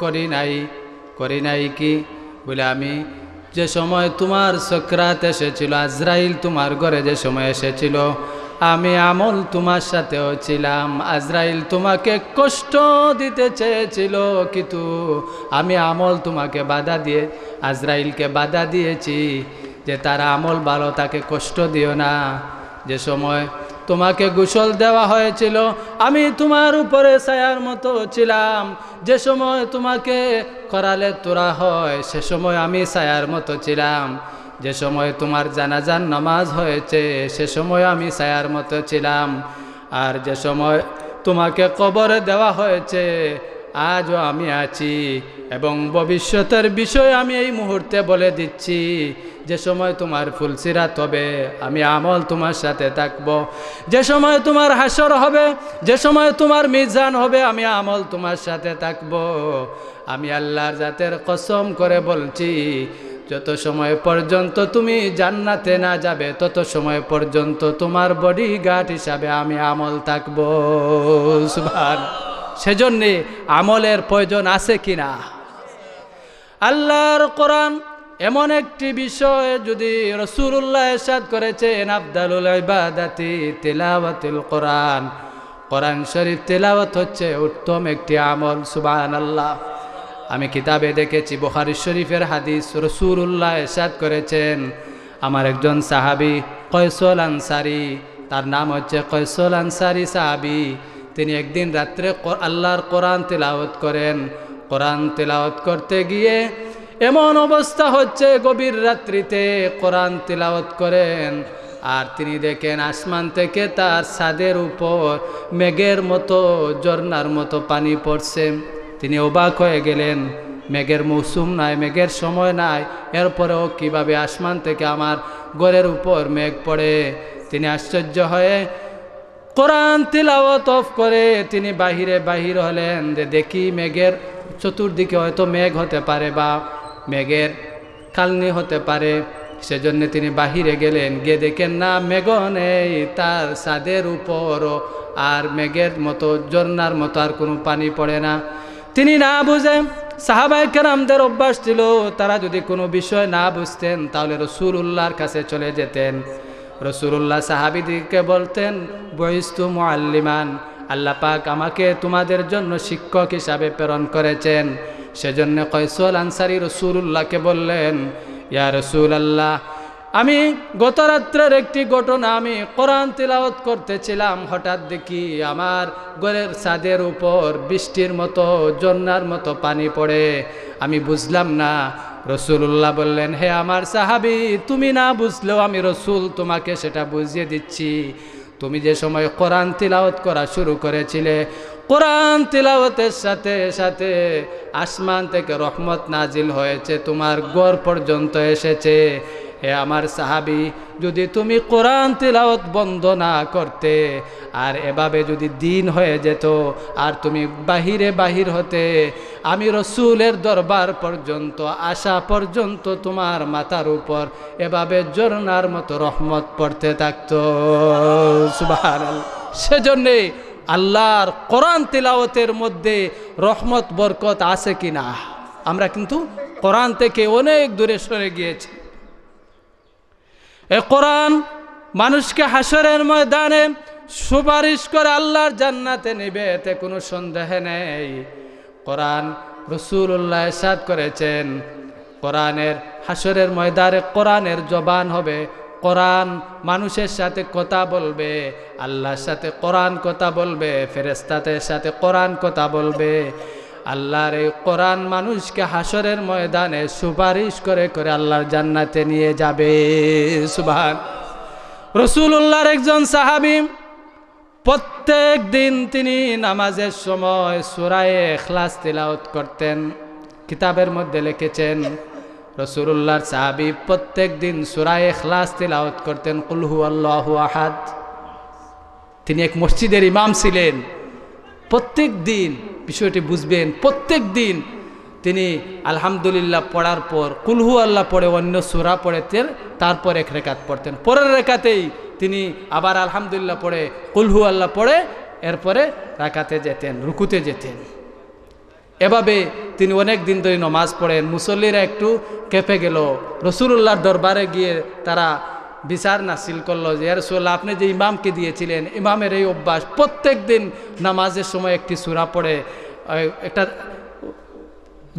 Speaker 2: করি নাই কি বলে, আমি যে সময় তোমার সাকরাত এসেছিল, আজরাইল তোমার ঘরে যে সময় এসেছিল, আমি আমল তোমার সাথেও ছিলাম। আজরাইল তোমাকে কষ্ট দিতে চেয়েছিল, কিন্তু আমি আমল তোমাকে বাধা দিয়ে, আজরাইলকে বাধা দিয়েছি যে তার আমল ভালো, তাকে কষ্ট দিও না। যে সময় তোমাকে গোসল দেওয়া হয়েছিল, আমি তোমার উপরে ছায়ার মতো ছিলাম। যে সময় তোমাকে করালে তোরা হয়, সে সময় আমি ছায়ার মতো ছিলাম। যে সময় তোমার জানাজার নামাজ হয়েছে, সে সময় আমি ছায়ার মতো ছিলাম। আর যে সময় তোমাকে কবরে দেওয়া হয়েছে, আজও আমি আছি। এবং ভবিষ্যতের বিষয় আমি এই মুহূর্তে বলে দিচ্ছি, যে সময় তোমার ফুলসিরাত হবে, আমি আমল তোমার সাথে থাকব। যে সময় তোমার হাসর হবে, যে সময় তোমার মিজান হবে, আমি আমল তোমার সাথে থাকব। আমি আল্লাহর জাতের কসম করে বলছি, যত সময় পর্যন্ত তুমি জান্নাতে না যাবে, তত সময় পর্যন্ত তোমার বডিগার্ড হিসাবে আমি আমল থাকব। সুবহানাল্লাহ। সেজন্যে আমলের প্রয়োজন আছে কিনা? আল্লাহর কোরআন এমন একটি বিষয়, যদি রাসূলুল্লাহ ইরশাদ করেছেন, আফদালুল ইবাদাতি তিলাওয়াতুল কোরআন, কোরআন শরীফ তেলাওয়াত হচ্ছে উত্তম একটি আমল। সুবহানাল্লাহ। আমি কিতাবে দেখেছি, বুখারী শরীফের হাদিস, রাসূলুল্লাহ ইরশাদ করেছেন, আমার একজন সাহাবী কয়সুল আনসারী, তার নাম হচ্ছে কয়সুল আনসারী সাহাবী, তিনি একদিন রাত্রে আল্লাহর কোরআন তেলাওয়াত করেন। কোরআন তেলাওয়াত করতে গিয়ে এমন অবস্থা হচ্ছে, গভীর রাত্রিতে কোরআন তেলাওয়াত করেন, আর তিনি দেখেন আসমান থেকে তার ছাদের উপর মেঘের মতো, ঝর্ণার মতো পানি পড়ছে। তিনি অবাক হয়ে গেলেন, মেঘের মৌসুম নাই, মেঘের সময় নাই, এরপরেও কিভাবে আসমান থেকে আমার ঘরের উপর মেঘ পড়ে। তিনি আশ্চর্য হয়ে কোরআন তিলাওয়াত অফ করে তিনি বাহির হলেন, যে দেখি মেঘের চতুর্দিকে হয়তো মেঘ হতে পারে, বা মেঘের কালনি হতে পারে, সেজন্য তিনি বাহিরে গেলেন, গিয়ে দেখেন না মেঘ নেই তার ছাদের উপরও, আর মেঘের মতো ঝর্ণার মতো আর কোনো পানি পড়ে না। তিনি না বুঝে, সাহাবায়ে কেরামদের অভ্যাস ছিল তারা যদি কোনো বিষয় না বুঝতেন তাহলে রাসূলুল্লাহর কাছে চলে যেতেন। রাসূলুল্লাহ সাহাবীদেরকে বলতেন, বুইস্তু মুআল্লিমান, আল্লাহ পাক আমাকে তোমাদের জন্য শিক্ষক হিসাবে প্রেরণ করেছেন। সেজন্য কয়সল আনসারী রাসূলুল্লাহকে বললেন, ইয়া রাসূলুল্লাহ, আমি গত রাত্রের একটি ঘটনা, আমি কোরআন তিলাওয়াত করতেছিলাম, হঠাৎ দেখি আমার ঘরের ছাদের উপর বৃষ্টির মতো ঝর্ণার মতো পানি পড়ে, আমি বুঝলাম না। রাসূলুল্লাহ বললেন, হে আমার সাহাবী, তুমি না বুঝলেও আমি রাসূল তোমাকে সেটা বুঝিয়ে দিচ্ছি। তুমি যে সময় কোরআন তিলাওয়াত করা শুরু করেছিলে, কোরআন তিলাওয়াতের সাথে সাথে আসমান থেকে রহমত নাজিল হয়েছে, তোমার ঘর পর্যন্ত এসেছে। হে আমার সাহাবী, যদি তুমি কোরআন তিলাওয়াত বন্ধ না করতে, আর এভাবে যদি দিন হয়ে যেত, আর তুমি বাহির হতে, আমি রসুলের দরবার পর্যন্ত আসা পর্যন্ত তোমার মাথার উপর এভাবে ঝর্ণার মতো রহমত পড়তে থাকত। সুবহানাল্লাহ। সেজন্যে আল্লাহর কোরআন তিলাওয়াতের মধ্যে রহমত বরকত আছে কিনা? আমরা কিন্তু কোরআন থেকে অনেক দূরে সরে গিয়েছি। এ কোরআন মানুষকে হাসরের ময়দানে সুপারিশ করে আল্লাহর জান্নাতে নেবে, এতে কোনো সন্দেহ নেই। কোরআন রাসূলুল্লাহ ইরশাদ করেছেন, কোরআনের হাসরের ময়দানে কোরআনের জবান হবে, কোরআন মানুষের সাথে কথা বলবে, আল্লাহর সাথে কোরআন কথা বলবে, ফেরেশতাদের সাথে কোরআন কথা বলবে। আল্লাহর এই কোরআন মানুষকে হাসরের ময়দানে সুপারিশ করে করে আল্লাহর জান্নাতে নিয়ে যাবে। সুবহান। রাসূলুল্লাহর একজন সাহাবী প্রত্যেক দিন তিনি নামাজের সময় সূরা ইখলাস তিলাওয়াত করতেন। কিতাবের মধ্যে লিখেছেন, রাসূলুল্লাহর সাহাবী প্রত্যেক দিন সূরা ইখলাস তিলাওয়াত করতেন, কুল হুয়াল্লাহু আহাদ। তিনি এক মসজিদের ইমাম ছিলেন। প্রত্যেক দিন, বিষয়টি বুঝবেন, প্রত্যেক দিন তিনি আলহামদুলিল্লাহ পড়ার পর কুল হুয়াল্লাহ পড়ে অন্য সূরা পড়েতেন, তারপর এক রেকাত পড়তেন। পরের রেকাতেই তিনি আবার আলহামদুলিল্লাহ পড়ে কুল হুয়াল্লাহ পড়ে এরপরে রাকাতে যেতেন, রুকুতে যেতেন। এভাবে তিনি অনেক দিন ধরে নামাজ পড়েন। মুসল্লিরা একটু কেঁপে গেল। রাসূলুল্লাহর দরবারে গিয়ে তারা বিচার নাসিল করলো যে, ইয়া রাসূলুল্লাহ, আপনি যে ইমামকে দিয়েছিলেন, ইমামের এই অভ্যাস প্রত্যেক দিন নামাজের সময় একটি সূরা পড়ে, একটা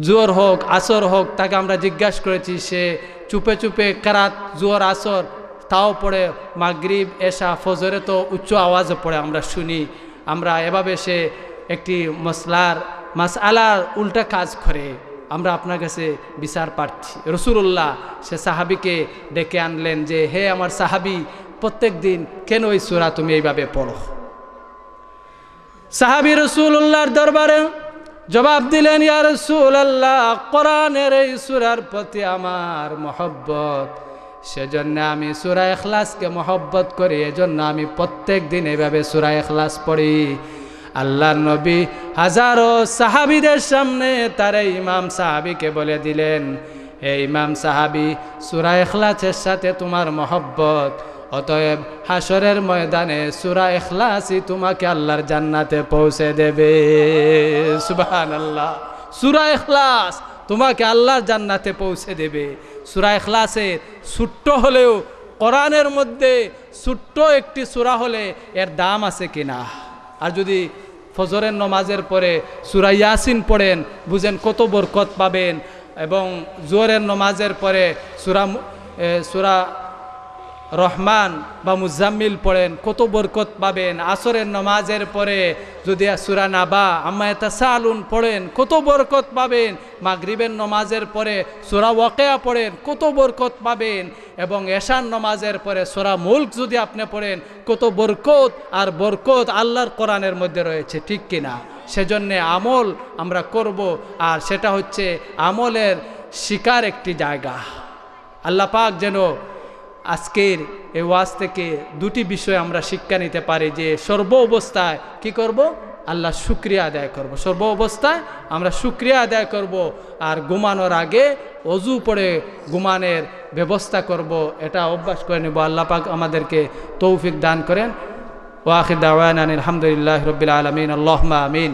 Speaker 2: জোহর হোক আসর হোক, তাকে আমরা জিজ্ঞাসা করেছি, সে চুপে চুপে কেরাত জোহর আসর তাও পড়ে, মাগরিব এশা ফজরে তো উচ্চ আওয়াজে পড়ে আমরা শুনি। আমরা এভাবে সে একটি মাসআলার উল্টা কাজ করে, আমরা আপনার কাছে বিচার পাচ্ছি। রাসূলুল্লাহ সে সাহাবীকে ডেকে আনলেন যে, হে আমার সাহাবী, প্রত্যেক দিন কেন ওই সূরা তুমি এইভাবে পড়ো? সাহাবী রাসূলুল্লাহর দরবারে জবাব দিলেন, ইয়া রাসূলুল্লাহ, কোরআনের এই সূরার প্রতি আমার মহব্বত, সেজন্য আমি সূরা ইখলাসকে মহব্বত করি, এজন্য আমি প্রত্যেক দিন এইভাবে সূরা ইখলাস পড়ি। আল্লাহর নবী হাজারো সাহাবীদের সামনে তার ইমাম সাহাবীকে বলে দিলেন, হে ইমাম সাহাবী, সূরা ইখলাসের সাথে তোমার মহব্বত, অতএব হাসরের ময়দানে সূরা ইখলাসই তোমাকে আল্লাহর জান্নাতে পৌঁছে দেবে। সুবহানাল্লাহ। সূরা ইখলাস তোমাকে আল্লাহর জান্নাতে পৌঁছে দেবে। সূরা ইখলাসের ছোট্ট হলেও কোরআনের মধ্যে ছোট্ট একটি সূরা হলে এর দাম আছে কিনা? আর যদি ফজরের নামাজের পরে সূরা ইয়াসিন পড়েন, বুঝেন কত বরকত পাবেন। এবং জোহরের নামাজের পরে সূরা রহমান বা মুজাম্মিল পড়েন, কত বরকত পাবেন। আসরের নামাজের পরে যদি সূরা নাবা আম্মা ইয়াতাসাআলুন পড়েন, কত বরকত পাবেন। মাগরিবের নামাজের পরে সূরা ওয়াকিয়া পড়েন, কত বরকত পাবেন। এবং এশার নামাজের পরে সূরা মুলক যদি আপনি পড়েন, কত বরকত আর বরকত আল্লাহর কোরআনের মধ্যে রয়েছে, ঠিক কিনা? সেজন্যে আমল আমরা করব, আর সেটা হচ্ছে আমলের শিকার একটি জায়গা। আল্লাহ পাক যেন আজকের এই ওয়াজ থেকে দুটি বিষয় আমরা শিক্ষা নিতে পারি, যে সর্ব অবস্থায় কি করব? আল্লাহ শুকরিয়া আদায় করব। সর্ব অবস্থায় আমরা শুকরিয়া আদায় করব। আর ঘুমানোর আগে অজু পড়ে ঘুমানোর ব্যবস্থা করব, এটা অভ্যাস করে নেব। আল্লাহ পাক আমাদেরকে তৌফিক দান করেন। ওয়াখির দাওয়ানা আলহামদুলিল্লাহি রাব্বিল আলামিন। আল্লাহুম্মা আমিন।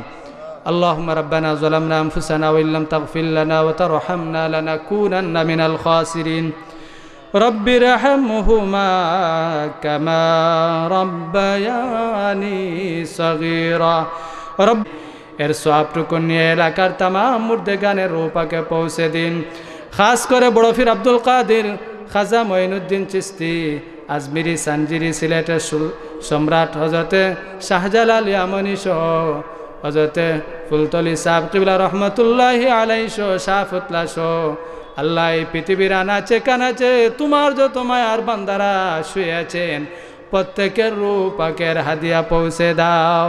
Speaker 2: اللهم ربنا ظلمنا أنفسنا وإن لم تغفر لنا وترحمنا لنكونن من الخاسرين رب ارحمهما كما ربياني صغيرا رب এর সওয়াবটুকু নিয়ে এলাকার তামাম মুর্দেগানের রূহ পাকে পৌঁছে দিন। খাস করে বড় পীর আব্দুল কাদের খাজা মঈনুদ্দিন চিশতি আজমিরি সানজিরি সিলেটের সম্রাট হযরতে শাহজালাল ইয়ামানি সহ হযরতে ফুলতলি সাহেব কিবলা রহমতুল্লাহি আলাইহি সহ শাহফুতলা সহ আল্লাহ এই পৃথিবীর আনাচে কানাচে তোমার যত মায়ার বান্দারা শুয়ে আছেন প্রত্যেকের রূহ পাকের হাদিয়া পৌঁছে দাও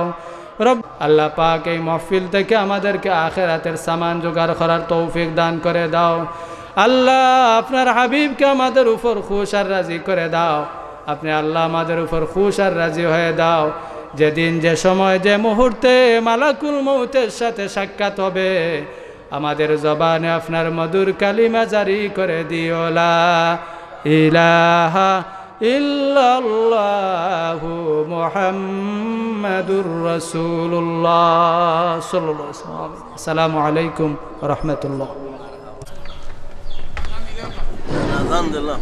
Speaker 2: রব। আল্লাহ পাক এই মাহফিল থেকে আমাদেরকে আখিরাতের সামান জোগাড় করার তৌফিক দান করে দাও। আল্লাহ আপনার হাবিবকে আমাদের উপর খুশ আর রাজি করে দাও। আপনি আল্লাহ আমাদের উপর খুশ আর রাজি হয়ে দাও। যেদিন যে সময় যে মুহূর্তে মালাকুল মউতের সাথে সাক্ষাৎ হবে আমাদের জবানে আপনার মধুর কালিমা জারি করে দিও লা ইলাহা ইল্লাল্লাহু মুহাম্মাদুর রাসূলুল্লাহ সাল্লাল্লাহু আলাইহি ওয়াসাল্লাম। আসসালামু আলাইকুম ওয়া রাহমাতুল্লাহ।
Speaker 3: আলহামদুলিল্লাহ।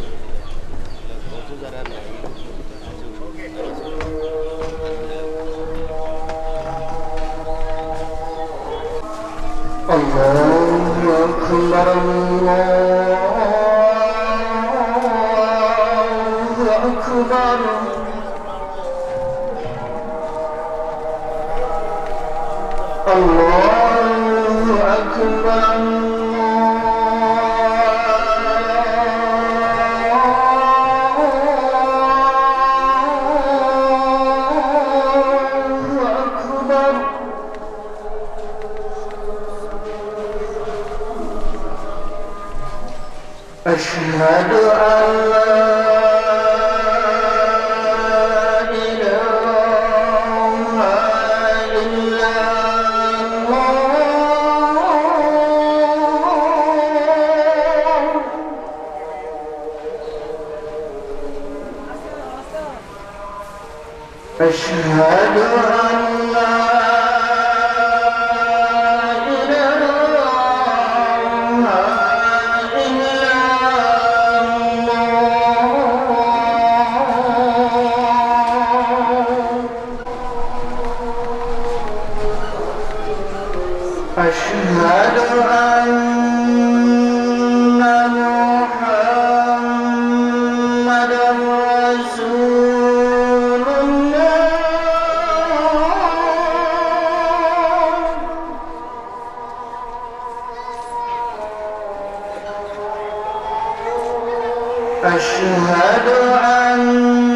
Speaker 1: আল্লাহু আকবার আল্লাহু আকবার আল্লাহু আকবার أشهد أن لا إله إلا الله أشهد أن لا أشهد أن محمدًا رسول الله أشهد أن